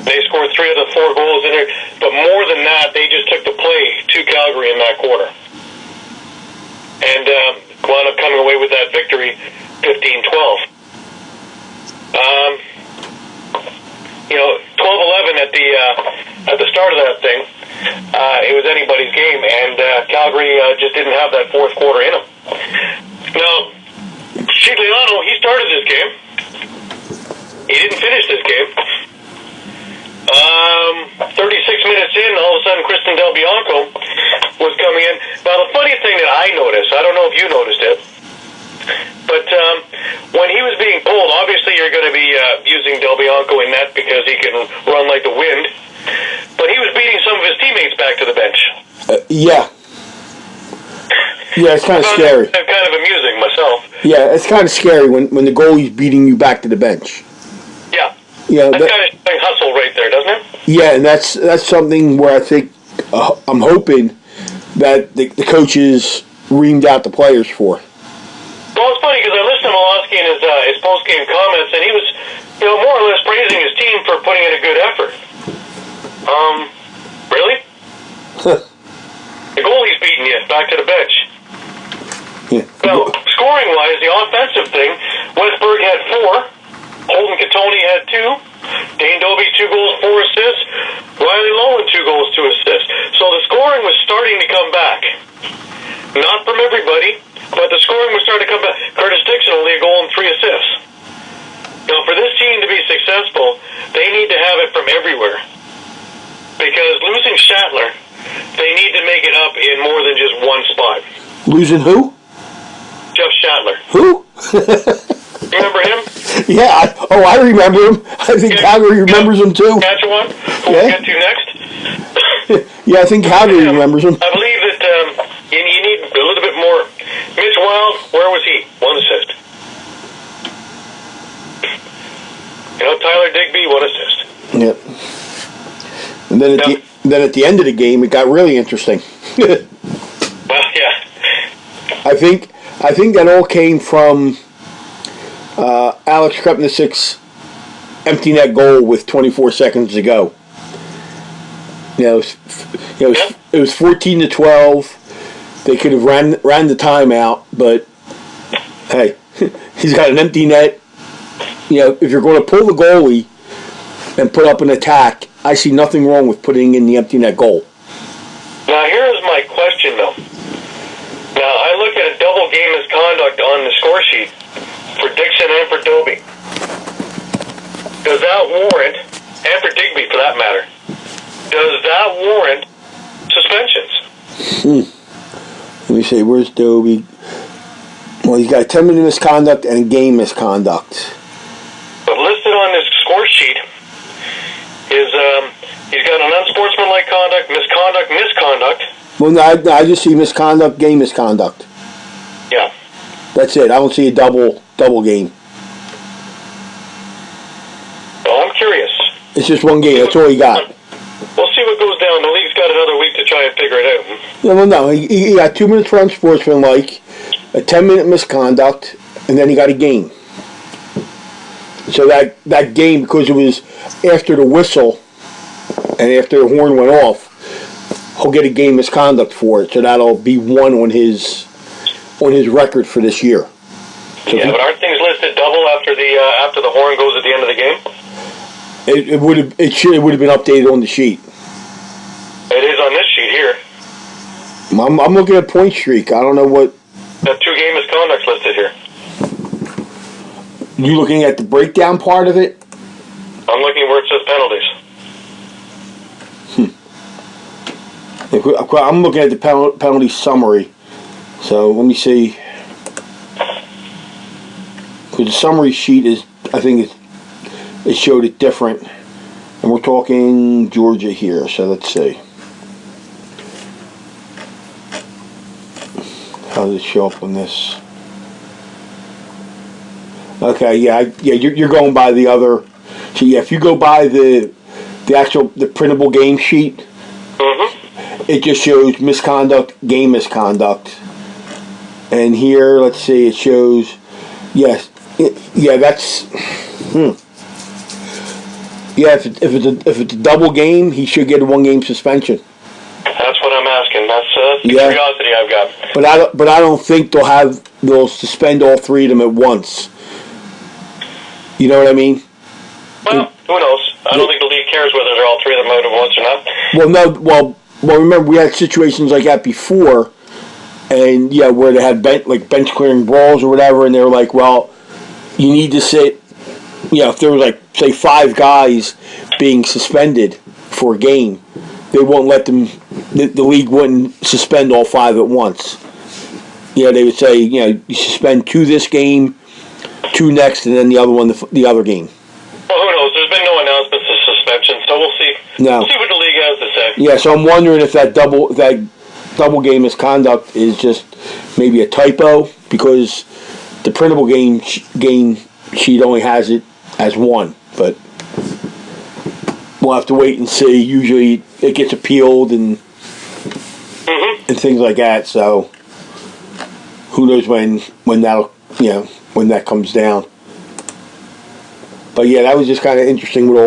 They scored 3 of the 4 goals in there, but more than that, they just took the play to Calgary in that quarter. And wound up coming away with that victory, 15-12. 12-11 at the start of that thing. It was anybody's game, and Calgary just didn't have that fourth quarter in them. Now, Giuliano, he started this game. He didn't finish this game. 36 minutes in, all of a sudden, Kristen Del Bianco was coming in. Now, the funny thing that I noticed, I don't know if you noticed it, but when he was being pulled, obviously you're going to be using Del Bianco in net because he can run like the wind, but he was beating some of his teammates back to the bench. Yeah. Yeah, it's kind of scary. I'm kind of amusing myself. Yeah, it's kind of scary when the goalie's beating you back to the bench. Yeah. Yeah, that's kind of like hustle right there, doesn't it? Yeah, and that's something where I think I'm hoping that the coaches reamed out the players for. Well, it's funny because I listened to Molosky in his post-game comments, and he was, more or less praising his team for putting in a good effort. Really? The goalie's beating you back to the bench. Yeah. Well, scoring-wise, the offensive thing, Westberg had 4. Holden Catoni had 2. Dane Dobie, 2 goals, 4 assists. Riley Lowen, 2 goals, 2 assists. So the scoring was starting to come back. Not from everybody, but the scoring was starting to come back. Curtis Dixon only a goal and 3 assists. Now, for this team to be successful, they need to have it from everywhere. Because losing Shatler, they need to make it up in more than just one spot. Losing who? Jeff Shatler. Who? Remember him? Yeah, I remember him. I think Calgary remembers him too. Saskatchewan, who we'll get to next. Yeah, I think Calgary remembers him. I believe that you need a little bit more. Mitch Wild, where was he? 1 assist. Tyler Digby, 1 assist. Yep. And then at the end of the game, it got really interesting. Well, yeah. I think that all came from Alex Krepnicek's empty net goal with 24 seconds to go. It was 14-12. They could have ran the timeout, but hey, he's got an empty net. If you're going to pull the goalie and put up an attack, I see nothing wrong with putting in the empty net goal. Now, here's my question, though. Now, I look at a double game misconduct on the score sheet for Dixon and for Dobie. Does that warrant, and for Digby for that matter, does that warrant suspensions? Let me see, where's Dobie? Well, he's got a 10-minute misconduct and a game misconduct. But listed on his score sheet is he's got an unsportsmanlike conduct, misconduct. Well, no, I just see misconduct, game misconduct. Yeah. That's it. I don't see a double game. Well, I'm curious. It's just one game. That's all he got. We'll see what goes down. The league's got another week to try and figure it out. No. He got 2 minutes for unsportsmanlike, a 10-minute misconduct, and then he got a game. So that game, because it was after the whistle and after the horn went off, he'll get a game misconduct for it. So that'll be one on his record for this year. So but aren't things listed double after the horn goes at the end of the game? It would have been updated on the sheet. It is on this sheet here. I'm looking at point streak. I don't know what. That 2 game misconducts listed here. You looking at the breakdown part of it? I'm looking where it says penalties. I'm looking at the penalty summary. So let me see. Because the summary sheet is, I think it showed it different. And we're talking Georgia here. So let's see. How does it show up on this? Okay, you're going by the other. So if you go by the printable game sheet, it just shows misconduct, game misconduct. And here, let's see, it shows, that's, if it's a double game, he should get a 1-game suspension. That's what I'm asking. That's the curiosity I've got. But I don't think they'll suspend all 3 of them at once. You know what I mean? Well, who knows? I don't think the league cares whether they're all 3 of them out at once or not. Well, remember we had situations like that before, and where they had bench clearing brawls or whatever, and they were like, well, you need to sit. If there was like say 5 guys being suspended for a game, they won't let them. The league wouldn't suspend all 5 at once. They would say, you suspend 2 this game, 2 next, and then the other one the other game. Well, who knows? There's been no announcements of suspension, so we'll see. No. We'll see what the league has to say. Yeah, so I'm wondering if that double game misconduct is just maybe a typo, because the printable game sheet only has it as 1, but we'll have to wait and see. Usually it gets appealed and things like that, so who knows when that'll when that comes down. But that was just kind of interesting with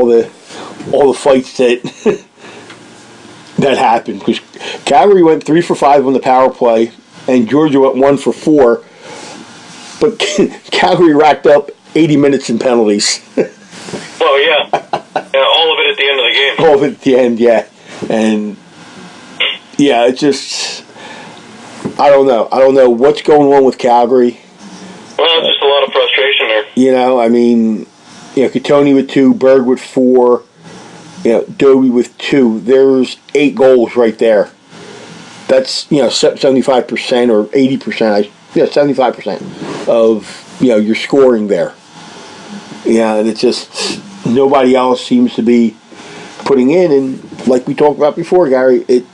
all the fights that that happened, because Calgary went 3 for 5 on the power play and Georgia went 1 for 4, but Calgary racked up 80 minutes in penalties. Well, all of it at the end of the game. All of it at the end, and it's just I don't know what's going on with Calgary. Well, it's just a lot of frustration there. I mean, Katoni with 2, Berg with 4, Dobie with 2. There's 8 goals right there. That's 75% or 80%. 75% of your scoring there. And it's just nobody else seems to be putting in. And like we talked about before, Gary, it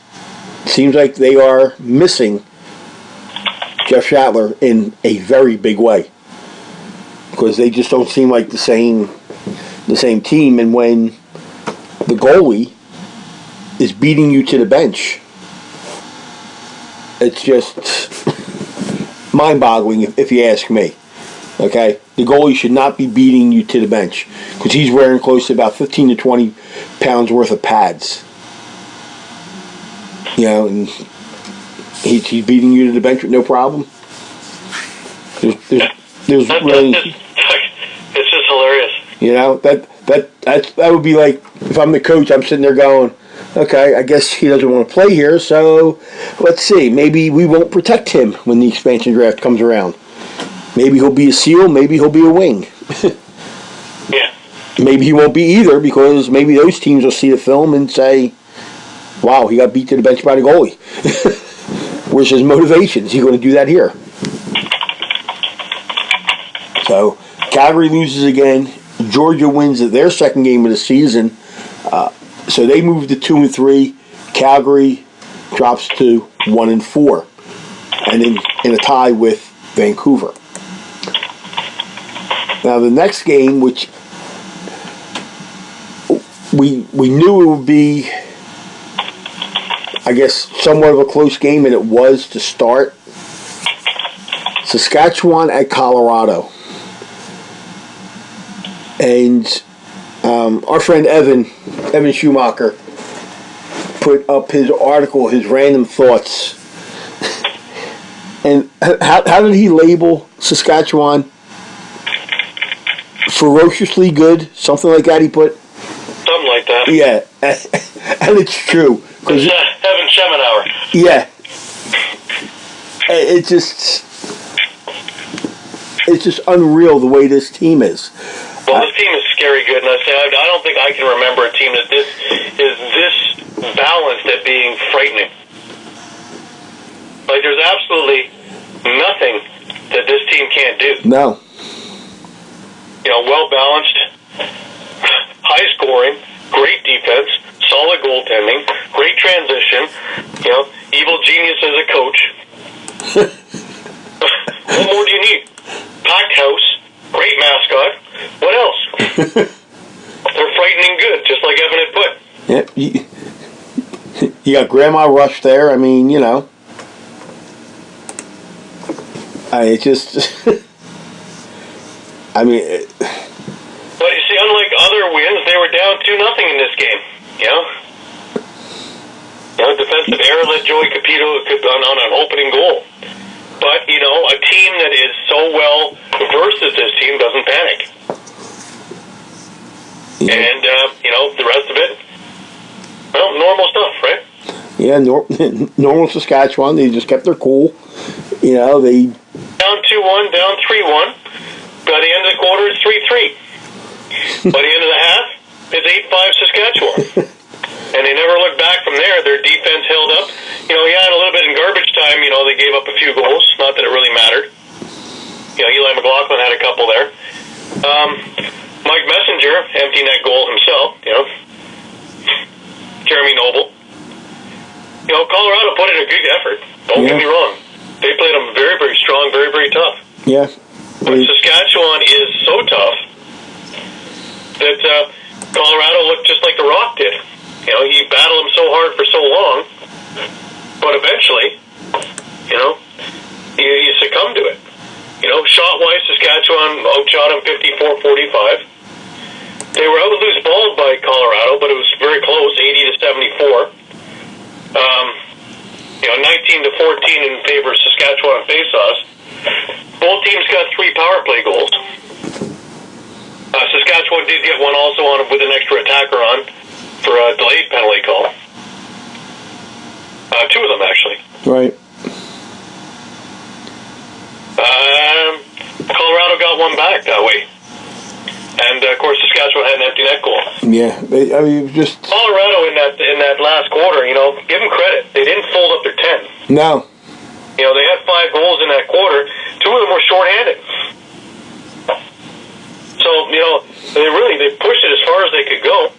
seems like they are missing Jeff Shattler in a very big way, because they just don't seem like the same team. And when the goalie is beating you to the bench, it's just mind-boggling if you ask me. Okay? The goalie should not be beating you to the bench because he's wearing close to about 15 to 20 pounds worth of pads. You know, and he's beating you to the bench with no problem. There's really... It's just hilarious. You know, that would be like, if I'm the coach, I'm sitting there going, okay, I guess he doesn't want to play here, so let's see. Maybe we won't protect him when the expansion draft comes around. Maybe he'll be a SEAL, maybe he'll be a wing. Yeah. Maybe he won't be either because maybe those teams will see the film and say, wow, he got beat to the bench by the goalie. Where's his motivation? Is he going to do that here? So, Calgary loses again. Georgia wins their second game of the season. So they move to 2-3. Calgary drops to 1-4, and in a tie with Vancouver. Now the next game, which we knew it would be, I guess, somewhat of a close game, and it was to start. Saskatchewan at Colorado. And our friend Evan Schumacher, put up his article, his random thoughts. And how did he label Saskatchewan? Ferociously good? Something like that he put? Something like that. Yeah. And it's true. It's Evan Schemenauer. Yeah. It's just unreal the way this team is. Well, this team is scary good, and I don't think I can remember a team that is this balanced at being frightening. Like, there's absolutely nothing that this team can't do. No. You know, well-balanced, high-scoring, great defense, solid goaltending, great transition, you know, evil genius as a coach. What more do you need? Packed house, great mascot. What else? They're frightening good, just like Evan had put. Yep. You got Grandma Rush there. I mean, you know. It's just... I mean... But you see, unlike other wins, they were down 2-0 in this game. You know, defensive error let Joey Capito on an opening goal. But, you know, a team that is so well versed as this team doesn't panic. Yeah. And, you know, the rest of it, well, normal stuff, right? Yeah, normal Saskatchewan. They just kept their cool. You know, they... Down 2-1, down 3-1. By the end of the quarter, it's 3-3. By the end of the half, it's 8-5 Saskatchewan. And they never looked back from there. Their defense held up. You know, yeah, and a little bit in garbage time, you know, they gave up a few goals. Not that it really mattered. You know, Eli McLaughlin had a couple there. Mike Messenger, empty net goal himself, you know. Jeremy Noble. You know, Colorado put in a good effort. Don't get me wrong. They played them very, very strong, very, very tough. Yeah. But Saskatchewan is so tough that Colorado looked just like The Rock did. You know, he battled him so hard for so long, but eventually, you know, you succumb to it. You know, shot-wise, Saskatchewan outshot him 54-45. They were out-loose balled by Colorado, but it was very close, 80-74. You know, 19-14 in favor of Saskatchewan face-offs. Both teams got 3 power play goals. Saskatchewan did get one also on with an extra attacker on for a delayed penalty call. 2 of them, actually. Right. Colorado got one back that way. And, of course, Saskatchewan had an empty net goal. Yeah, I mean, just... Colorado in that last quarter, you know, give them credit. They didn't fold up their 10. No. You know, they had 5 goals in that quarter. 2 of them were shorthanded. So, you know, they pushed it as far as they could go.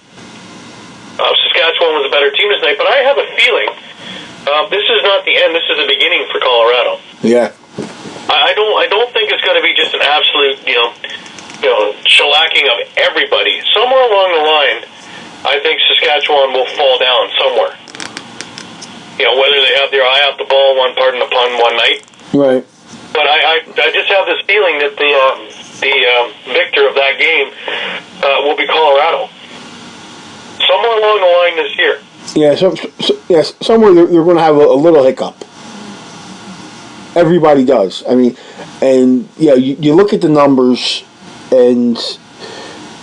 Saskatchewan was a better team tonight, but I have a feeling this is not the end. This is the beginning for Colorado. Yeah. I don't think it's going to be just an absolute, you know, shellacking of everybody. Somewhere along the line, I think Saskatchewan will fall down somewhere. You know, whether they have their eye out the ball, pardon the pun, one night. Right. But I just have this feeling that the victor of that game will be Colorado. Somewhere along the line this year. Yeah, somewhere they're going to have a little hiccup. Everybody does. I mean, and you look at the numbers, and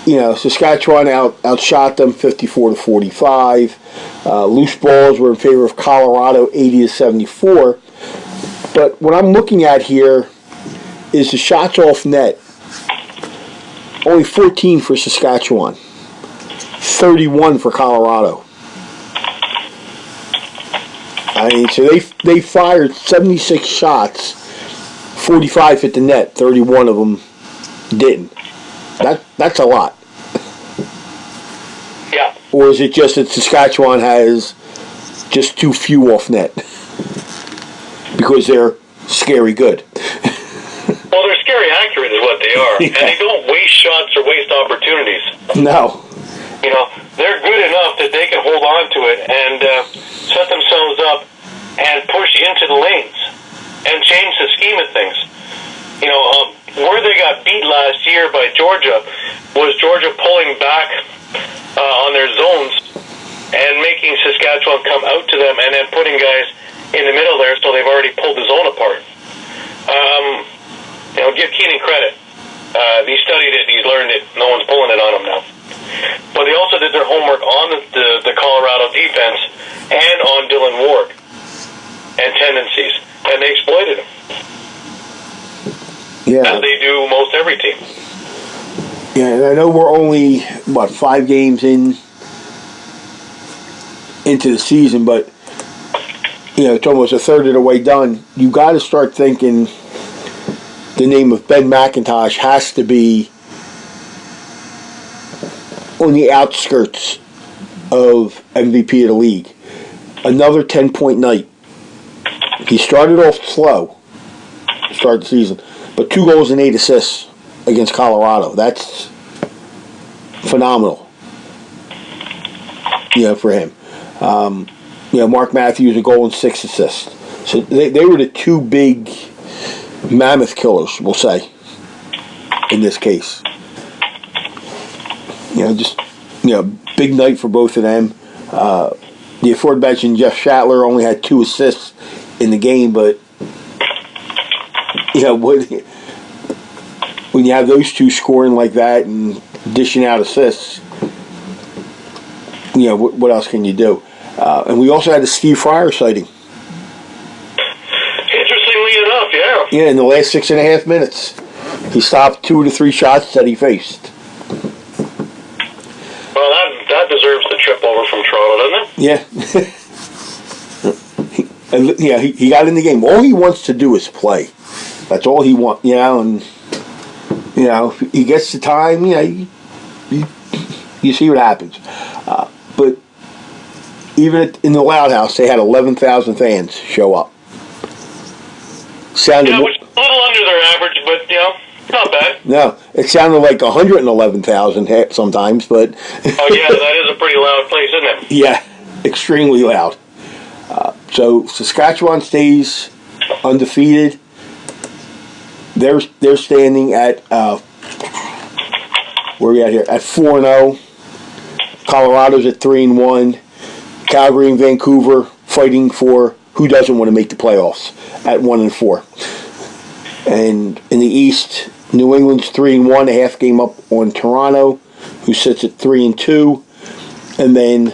Saskatchewan outshot them 54-45. Loose balls were in favor of Colorado 80-74. But what I'm looking at here is the shots off net. Only 14 for Saskatchewan, 31 for Colorado. I mean, so they fired 76 shots, 45 hit the net, 31 of them didn't. That's a lot. Yeah. Or is it just that Saskatchewan has just too few off net because they're scary good? Well, they're scary accurate is what they are, and they don't waste shots or waste opportunities. No. They're good enough that they can hold on to it and set themselves up and push into the lanes and change the scheme of things. Where they got beat last year by Georgia was Georgia pulling back on their zones and making Saskatchewan come out to them and then putting guys in the middle there so they've already pulled the zone apart. Give Keenan credit. He studied it, he's learned it, no one's pulling it on him now. But they also did their homework on the Colorado defense and on Dylan Ward and tendencies, and they exploited him. Yeah. As they do most every team. Yeah, and I know we're only, 5 games into the season, but, it's almost a third of the way done. You got to start thinking the name of Ben McIntosh has to be on the outskirts of MVP of the league. Another 10-point night. He started off slow to start the season, but 2 goals and 8 assists against Colorado. That's phenomenal. For him. Mark Matthews, a goal and 6 assists. So they were the 2 big mammoth killers, we'll say, in this case. Big night for both of them. The aforementioned Jeff Shattler only had 2 assists in the game, but when you have those 2 scoring like that and dishing out assists, what else can you do? And we also had the Steve Fryer sighting. Interestingly enough, yeah. Yeah, in the last 6.5 minutes, he stopped 2 of the 3 shots that he faced. Well, that deserves the trip over from Toronto, doesn't it? Yeah. He got in the game. All he wants to do is play. That's all he wants, and, he gets the time, you see what happens. But even in the Loud House, they had 11,000 fans show up. Which is a little under their average, but, not bad. No, it sounded like 111,000 sometimes, but... Oh, yeah, that is a pretty loud place, isn't it? Yeah, extremely loud. So Saskatchewan stays undefeated. They're standing at where are we at here? At 4-0. Colorado's at 3-1. Calgary and Vancouver fighting for who doesn't want to make the playoffs at 1-4. And in the East, New England's 3-1, a half game up on Toronto, who sits at 3-2. And then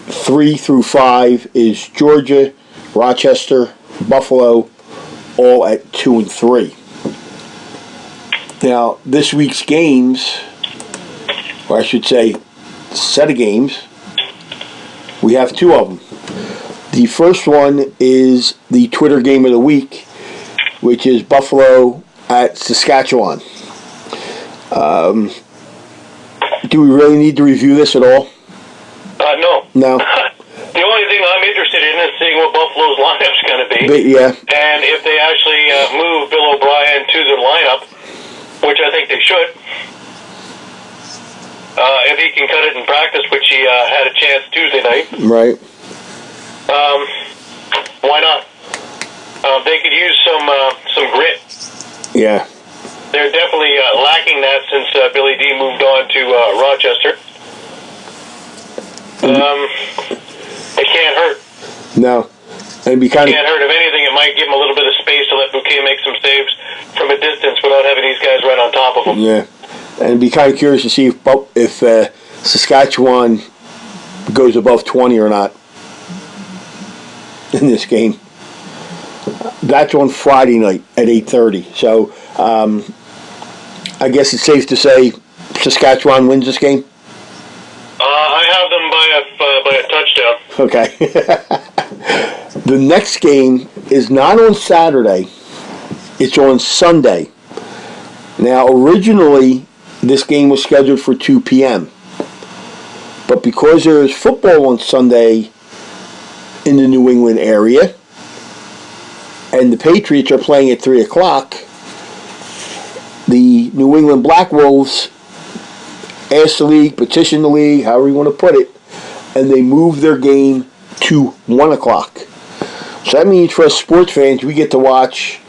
3 through 5 is Georgia, Rochester, Buffalo, all at 2-3. Now, this week's games, or I should say, set of games, we have 2 of them. The first one is the Twitter game of the week, which is Buffalo at Saskatchewan. Do we really need to review this at all? No. No. The only thing I'm interested in is seeing what Buffalo's lineup's going to be. Yeah. And if they actually move Bill O'Brien to their lineup, which I think they should. If he can cut it in practice, which he had a chance Tuesday night. Right. Why not? They could use some grit. Yeah. They're definitely lacking that since Billy D moved on to Rochester. It can't hurt. No. And be kind It can't hurt. If anything, it might give him a little bit of space to let Bouquet make some saves from a distance without having these guys right on top of him. Yeah. And be kind of curious to see if Saskatchewan goes above 20 or not in this game. That's on Friday night at 8:30. So I guess it's safe to say Saskatchewan wins this game? I have them by a touchdown. Okay. The next game is not on Saturday. It's on Sunday. Now, originally, this game was scheduled for 2 p.m. But because there is football on Sunday in the New England area, and the Patriots are playing at 3 o'clock, the New England Black Wolves asked the league, petitioned the league, however you want to put it, and they moved their game to 1 o'clock. So that means for us sports fans, we get to watch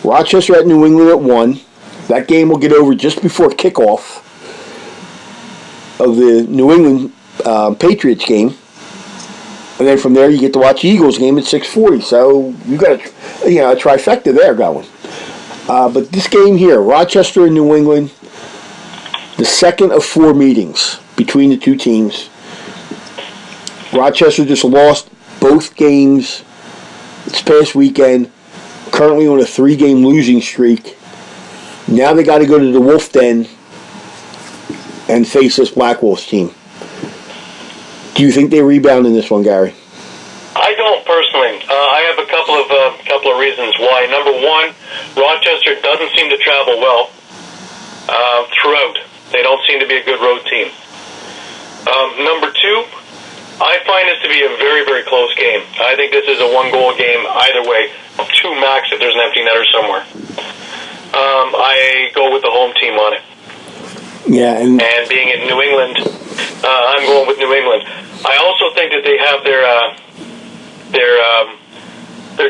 Rochester at New England at 1. That game will get over just before kickoff of the New England Patriots game. And then from there, you get to watch the Eagles game at 6:40. So you got a trifecta there going. But this game here, Rochester and New England, the second of 4 meetings between the two teams. Rochester just lost both games this past weekend, currently on a 3-game losing streak. Now they got to go to the Wolf Den and face this Black Wolves team. Do you think they rebound in this one, Gary? I don't personally. I have a couple of reasons why. Number one, Rochester doesn't seem to travel well throughout. They don't seem to be a good road team. Number two, I find this to be a very, very close game. I think this is a 1-goal game either way. 2 max if there's an empty netter somewhere. I go with the home team on it. Yeah, and being in New England, I'm going with New England. I also think that they have their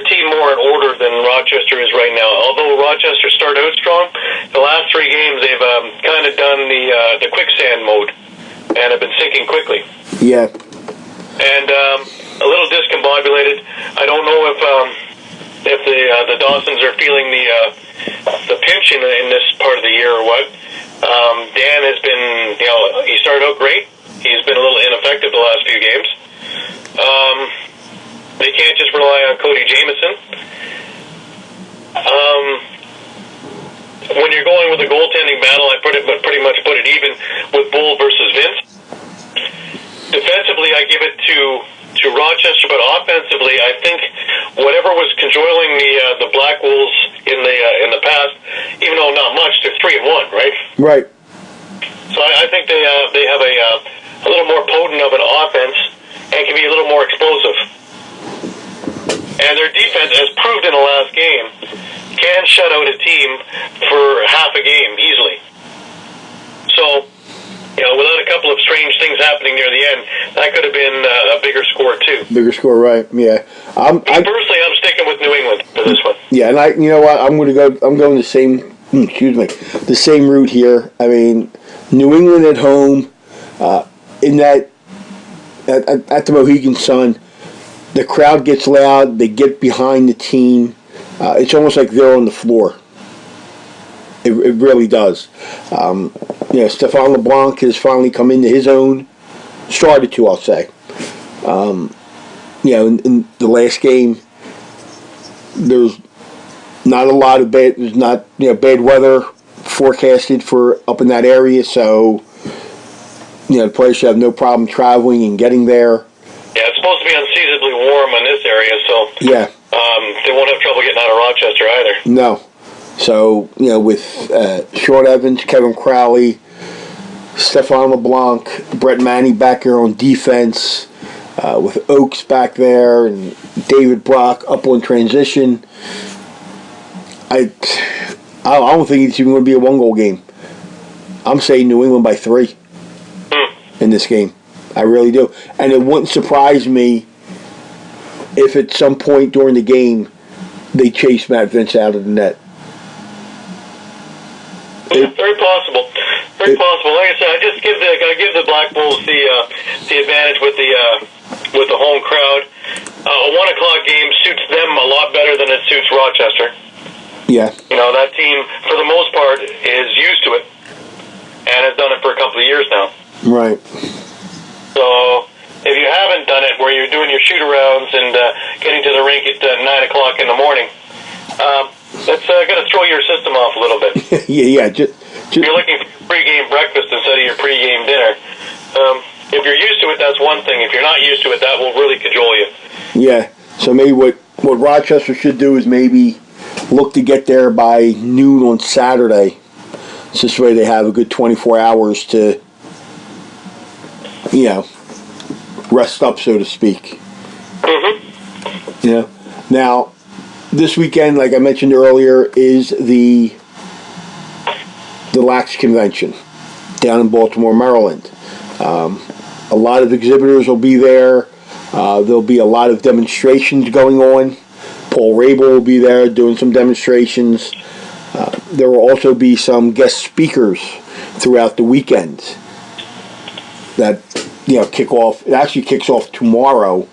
team more in order than Rochester is right now. Although Rochester started out strong, the last 3 games they've kind of done the quicksand mode and have been sinking quickly. Yeah. And a little discombobulated. I don't know if the Dawsons are feeling the pinch in this part of the year or what. Dan has been, he started out great. He's been a little ineffective the last few games. They can't just rely on Cody Jamieson. When you're going with a goaltending battle, I pretty much put it even with Bull versus Vince. Defensively, I give it to Rochester, but offensively, I think whatever was cajoling the Black Wolves in the past, even though not much, they're 3-1, right? Right. So I think they have a little more potent of an offense and can be a little more explosive. And their defense, as proved in the last game, can shut out a team for half a game easily. So, without a couple of strange things happening near the end, that could have been a bigger score too. Bigger score, right? Yeah. Personally, I'm sticking with New England for this one. Yeah, and you know what? I'm going the same. The same route here. I mean, New England at home, in that at the Mohegan Sun, the crowd gets loud. They get behind the team. It's almost like they're on the floor. It really does. Stefan LeBlanc has finally come into his own. Started to, I'll say. In the last game, there's not a lot of bad. There's not bad weather forecasted for up in that area, so the players should have no problem traveling and getting there. Yeah, it's supposed to be unseasonably warm in this area, so yeah, they won't have trouble getting out of Rochester either. No. So, with Short Evans, Kevin Crowley, Stefan LeBlanc, Brett Manny back here on defense, with Oakes back there, and David Brock up on transition, I don't think it's even going to be a 1-goal game. I'm saying New England by 3 in this game. I really do. And it wouldn't surprise me if at some point during the game they chase Matt Vince out of the net. Very possible. Very possible. Like I said, I give the Black Bulls the advantage with the home crowd. A 1:00 game suits them a lot better than it suits Rochester. Yeah. That team, for the most part, is used to it and has done it for a couple of years now. Right. So, if you haven't done it, where you're doing your shoot-arounds and getting to the rink at 9 o'clock in the morning, that's going to throw your system off a little bit. Yeah. You're looking for your pre-game breakfast instead of your pre-game dinner. If you're used to it, that's one thing. If you're not used to it, that will really cajole you. Yeah. So maybe what Rochester should do is maybe look to get there by noon on Saturday. So this way they have a good 24 hours to, rest up, so to speak. Mm-hmm. Now, this weekend, like I mentioned earlier, is the Lax Convention down in Baltimore, Maryland. A lot of exhibitors will be there. There'll be a lot of demonstrations going on. Paul Rabel will be there doing some demonstrations. There will also be some guest speakers throughout the weekend that kick off. It actually kicks off tomorrow,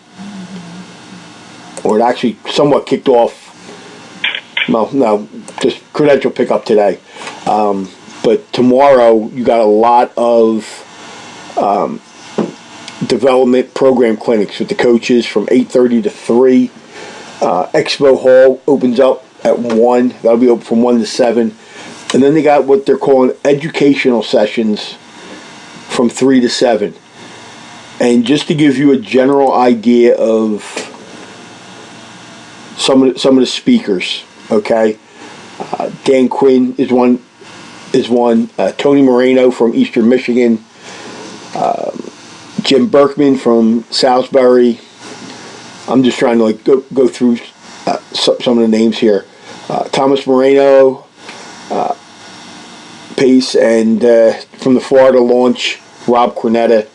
or it actually somewhat kicked off. Well, no, just credential pickup today. But tomorrow you got a lot of development program clinics with the coaches from 8:30 to 3. Expo Hall opens up at 1. That'll be open from 1 to 7. And then they got what they're calling educational sessions from 3 to 7. And just to give you a general idea of some of the speakers, okay? Dan Quinn is one. Tony Moreno from Eastern Michigan. Jim Berkman from Salisbury. I'm just trying to go through some of the names here. Thomas Moreno, Pace, and from the Florida launch, Rob Cornetta.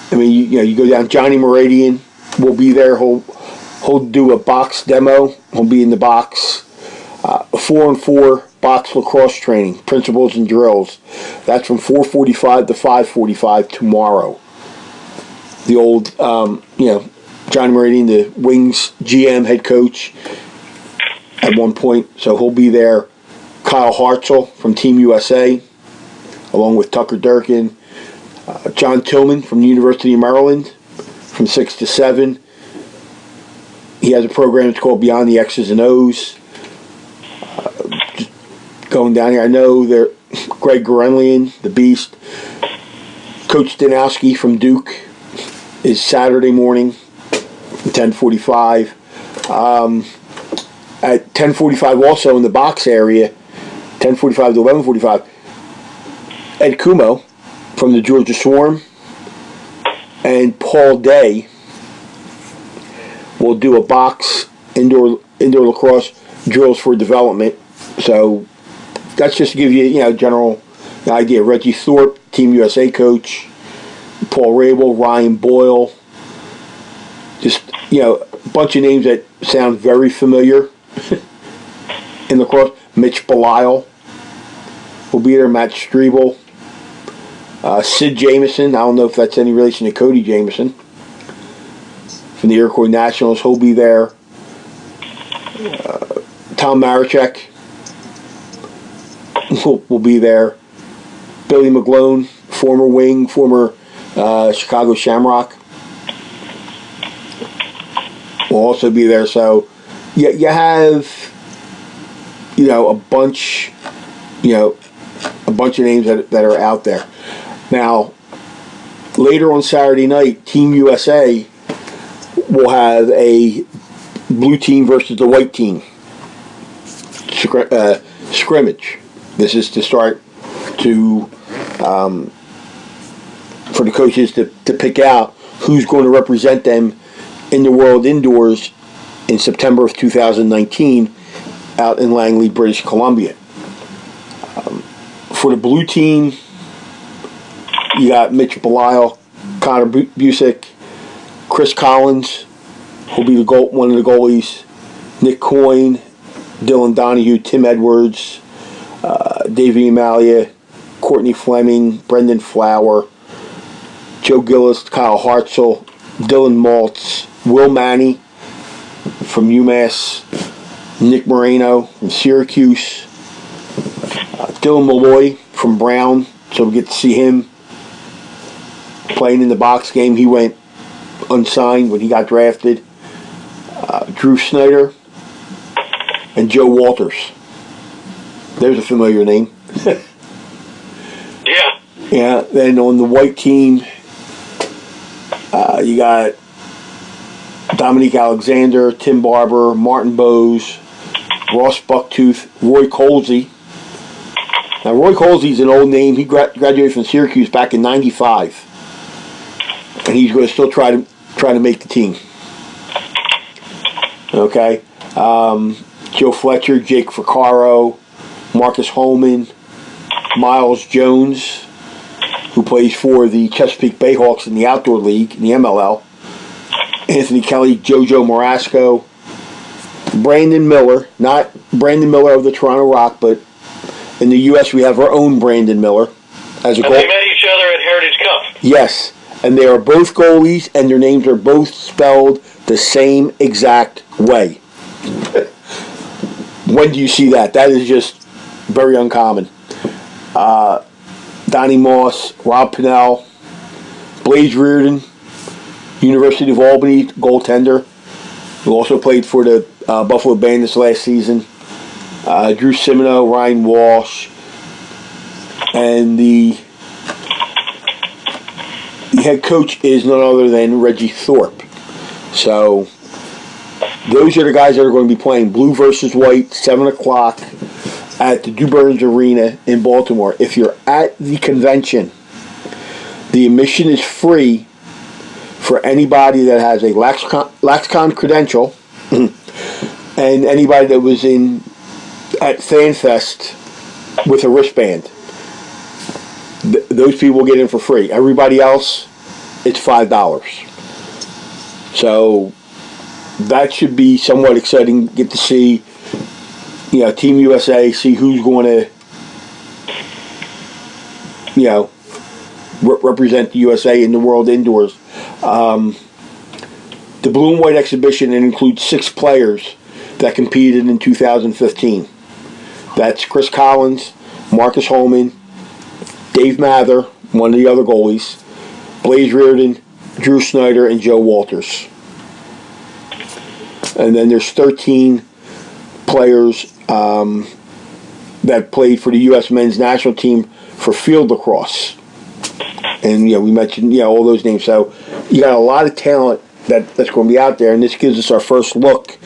I mean, you go down. Johnny Meridian will be there. He'll do a box demo. He'll be in the box. A 4-on-4 box lacrosse training, principles and drills. That's from 4:45 to 5:45 tomorrow. The old, Johnny Meridian, the Wings GM head coach at one point, so he'll be there. Kyle Hartzell from Team USA, along with Tucker Durkin. John Tillman from the University of Maryland from 6 to 7. He has a program that's called Beyond the X's and O's. Just going down here, I know there. Greg Gorenlian, the Beast. Coach Danowski from Duke is Saturday morning from 10:45. At 10:45 also in the box area, 10:45 to 11:45, Ed Kumo from the Georgia Swarm and Paul Day will do a box indoor lacrosse drills for development. So that's just to give you general idea. Reggie Thorpe, Team USA coach, Paul Rabel, Ryan Boyle, just a bunch of names that sound very familiar in lacrosse. Mitch Belisle will be there. Matt Strebel, Sid Jameson. I don't know if that's any relation to Cody Jameson from the Iroquois Nationals. He'll be there. Tom Marachek will be there. Billy McGlone, former Wing, former Chicago Shamrock, will also be there. So you have a bunch of names that are out there. Now, later on Saturday night, Team USA will have a blue team versus the white team scrimmage. This is to start to for the coaches to pick out who's going to represent them in the World Indoors in September of 2019 out in Langley, British Columbia. For the blue team, you got Mitch Belisle, Connor Busick, Chris Collins, who'll be one of the goalies, Nick Coyne, Dylan Donahue, Tim Edwards, Davey Amalia, Courtney Fleming, Brendan Flower, Joe Gillis, Kyle Hartzell, Dylan Maltz, Will Manny from UMass, Nick Moreno from Syracuse, Dylan Malloy from Brown, so we get to see him playing in the box game. He went unsigned when he got drafted. Drew Snyder and Joe Walters. There's a familiar name. Yeah. Yeah, then on the white team, you got Dominique Alexander, Tim Barber, Martin Bowes, Ross Bucktooth, Roy Colsey. Now, Roy Colsey's an old name. He graduated from Syracuse back in '95, and he's going to still try to make the team. Okay, Joe Fletcher, Jake Ficcaro, Marcus Holman, Miles Jones, who plays for the Chesapeake Bayhawks in the Outdoor League, in the MLL. Anthony Kelly, JoJo Marasco, Brandon Miller, not Brandon Miller of the Toronto Rock, but in the U.S. we have our own Brandon Miller as a goal. They met each other at Heritage Cup. Yes, and they are both goalies, and their names are both spelled the same exact way. When do you see that? That is just very uncommon. Donnie Moss, Rob Pinnell, Blaze Reardon, University of Albany goaltender, who also played for the Buffalo Bandits last season. Drew Simino, Ryan Walsh, and the head coach is none other than Reggie Thorpe. So those are the guys that are going to be playing blue versus white, 7 o'clock at the DuBurns Arena in Baltimore. If you're at the convention, the admission is free for anybody that has a Lax Con credential and anybody that was at FanFest with a wristband. Those people get in for free. Everybody else, it's $5. So that should be somewhat exciting. Get to see, Team USA, see who's going to, represent the USA in the World Indoors. The Blue and White exhibition, it includes 6 players that competed in 2015. That's Chris Collins, Marcus Holman, Dave Mather, one of the other goalies, Blaze Reardon, Drew Snyder, and Joe Walters. And then there's 13 players that played for the U.S. men's national team for field lacrosse. And, we mentioned, all those names. So you got a lot of talent that's going to be out there, and this gives us our first look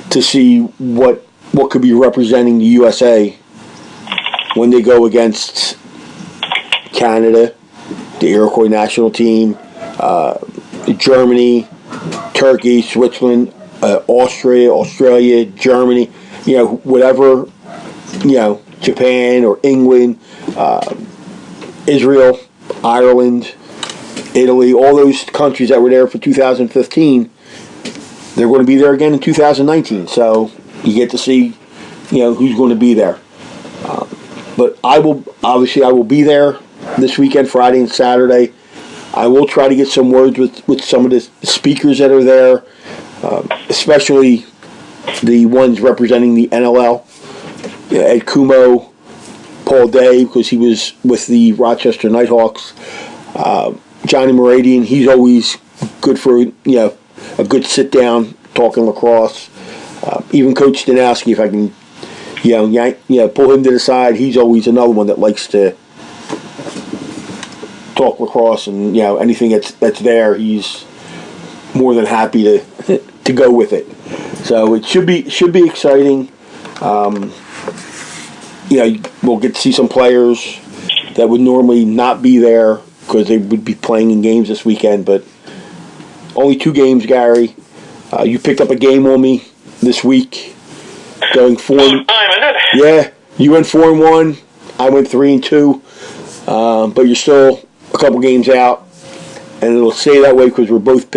to see what could be representing the USA when they go against Canada, the Iroquois national team, Germany, Turkey, Switzerland, Australia, Germany, whatever, Japan or England, Israel, Ireland, Italy, all those countries that were there for 2015, they're going to be there again in 2019. So you get to see, who's going to be there. But I will be there this weekend, Friday and Saturday. I will try to get some words with some of the speakers that are there, especially the ones representing the NLL. Ed Kumo, Paul Day, because he was with the Rochester Nighthawks. Johnny Moradian, he's always good for a good sit down talking lacrosse. Even Coach Stanowski, if I can pull him to the side, he's always another one that likes to talk lacrosse, and anything that's there, he's more than happy to go with it. So it should be exciting. We'll get to see some players that would normally not be there because they would be playing in games this weekend, but only 2 games, Gary. You picked up a game on me this week, going 4. Yeah, you went 4-1. I went 3-2. But you're still a couple games out, and it'll stay that way because we're both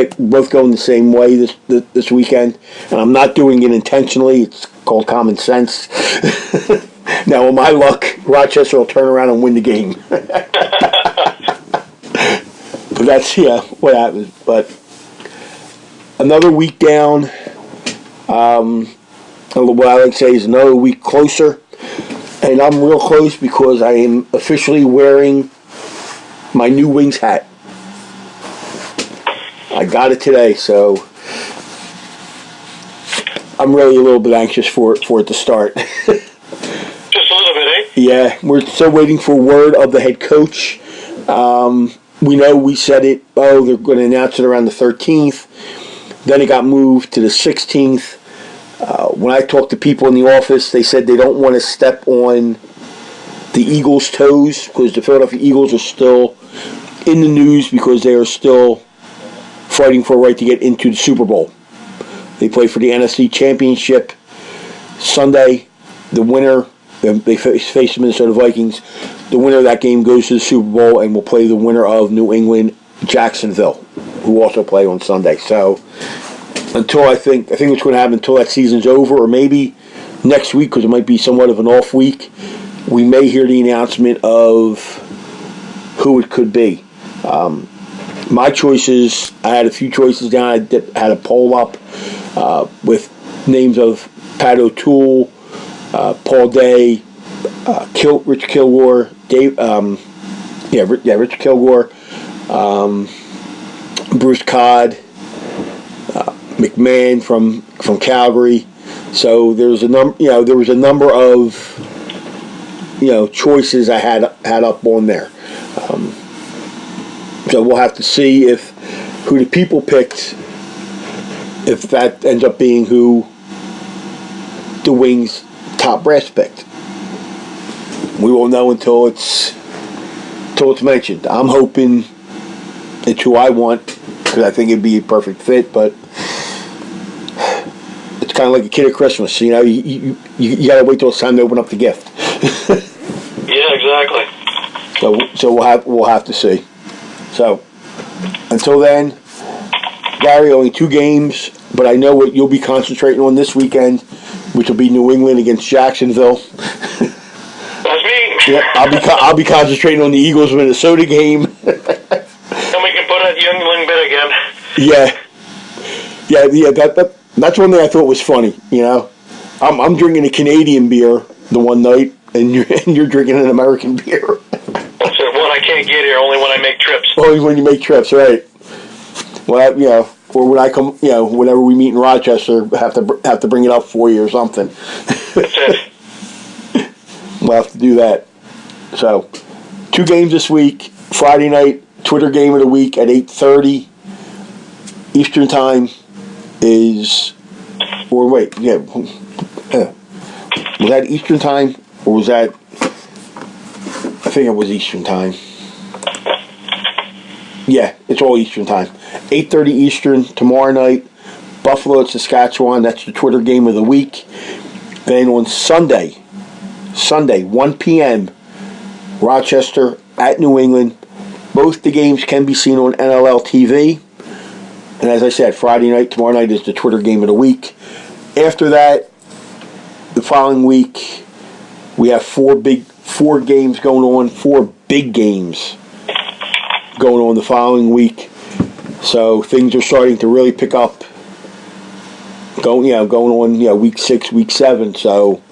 going the same way this weekend. And I'm not doing it intentionally. It's called common sense. Now, with my luck, Rochester will turn around and win the game. But that's, what happens. But another week down. What I like to say is another week closer. And I'm real close because I am officially wearing my new Wings hat. I got it today, so I'm really a little bit anxious for it to start. Just a little bit, eh? Yeah, we're still waiting for word of the head coach. We know we said it, they're going to announce it around the 13th. Then it got moved to the 16th. When I talked to people in the office, they said they don't want to step on the Eagles' toes because the Philadelphia Eagles are still in the news because they are still fighting for a right to get into the Super Bowl. They play for the NFC Championship Sunday. The winner, they face the Minnesota Vikings. The winner of that game goes to the Super Bowl and will play the winner of New England, Jacksonville, who also play on Sunday. So until I think what's going to happen until that season's over, or maybe next week because it might be somewhat of an off week, we may hear the announcement of who it could be. My choices, I had a few choices down. I had a poll up with names of Pat O'Toole, Paul Day, Rich Kilgore, Rich Kilgore, Bruce Codd, McMahon from Calgary. So there was a number of choices I had up on there. So we'll have to see who the people picked, if that ends up being who the Wings top brass picked. We won't know until it's mentioned. I'm hoping it's who I want because I think it'd be a perfect fit, but it's kind of like a kid at Christmas. You got to wait till it's time to open up the gift. Yeah, exactly. So we'll have to see. So until then, Gary, only 2 games, but I know what you'll be concentrating on this weekend, which will be New England against Jacksonville. That's me. Yeah, I'll be concentrating on the Eagles Minnesota game. And we can put that Youngling bit again. Yeah. That's one thing I thought was funny. I'm drinking a Canadian beer the one night, and you're drinking an American beer. That's one I can't get here. Only when I make trips. Only when you make trips, right? Well, or when I come, whenever we meet in Rochester, have to bring it up for you or something. That's it. We'll have to do that. So, 2 games this week. Friday night, Twitter game of the week at 8:30 Eastern time was that Eastern time or was that? I think it was Eastern time. Yeah, it's all Eastern time. 8:30 Eastern tomorrow night. Buffalo at Saskatchewan. That's the Twitter game of the week. Then on Sunday, 1 p.m., Rochester at New England. Both the games can be seen on NLL TV. And as I said, Friday night, tomorrow night is the Twitter game of the week. After that, the following week, we have 4 games going on, 4 big games going on the following week. So things are starting to really pick up. Going on, week 6, week 7. So,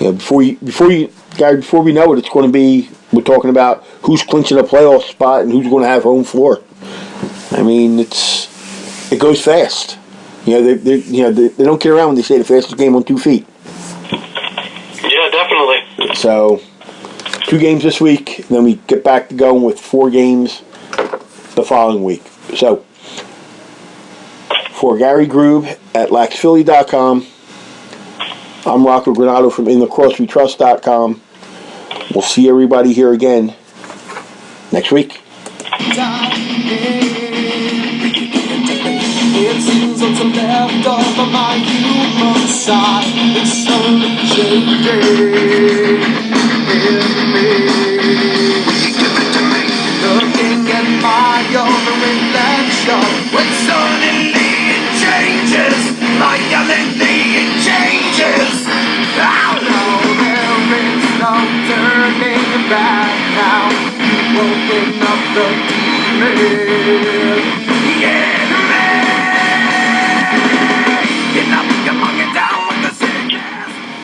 before we know it, it's going to be, we're talking about who's clinching a playoff spot and who's going to have home floor. I mean, it goes fast. They don't get around when they say the fastest game on 2 feet. Yeah, definitely. So, 2 games this week, and then we get back to going with 4 games the following week. So, for Gary Grube at laxphilly.com, I'm Rocco Granato from InLacrosseWeTrust.com. We'll see everybody here again next week. It seems what's left of my human side is slowly changing in me. Looking at my own reflection, when suddenly it changes, violently it changes. Oh no, there is no man.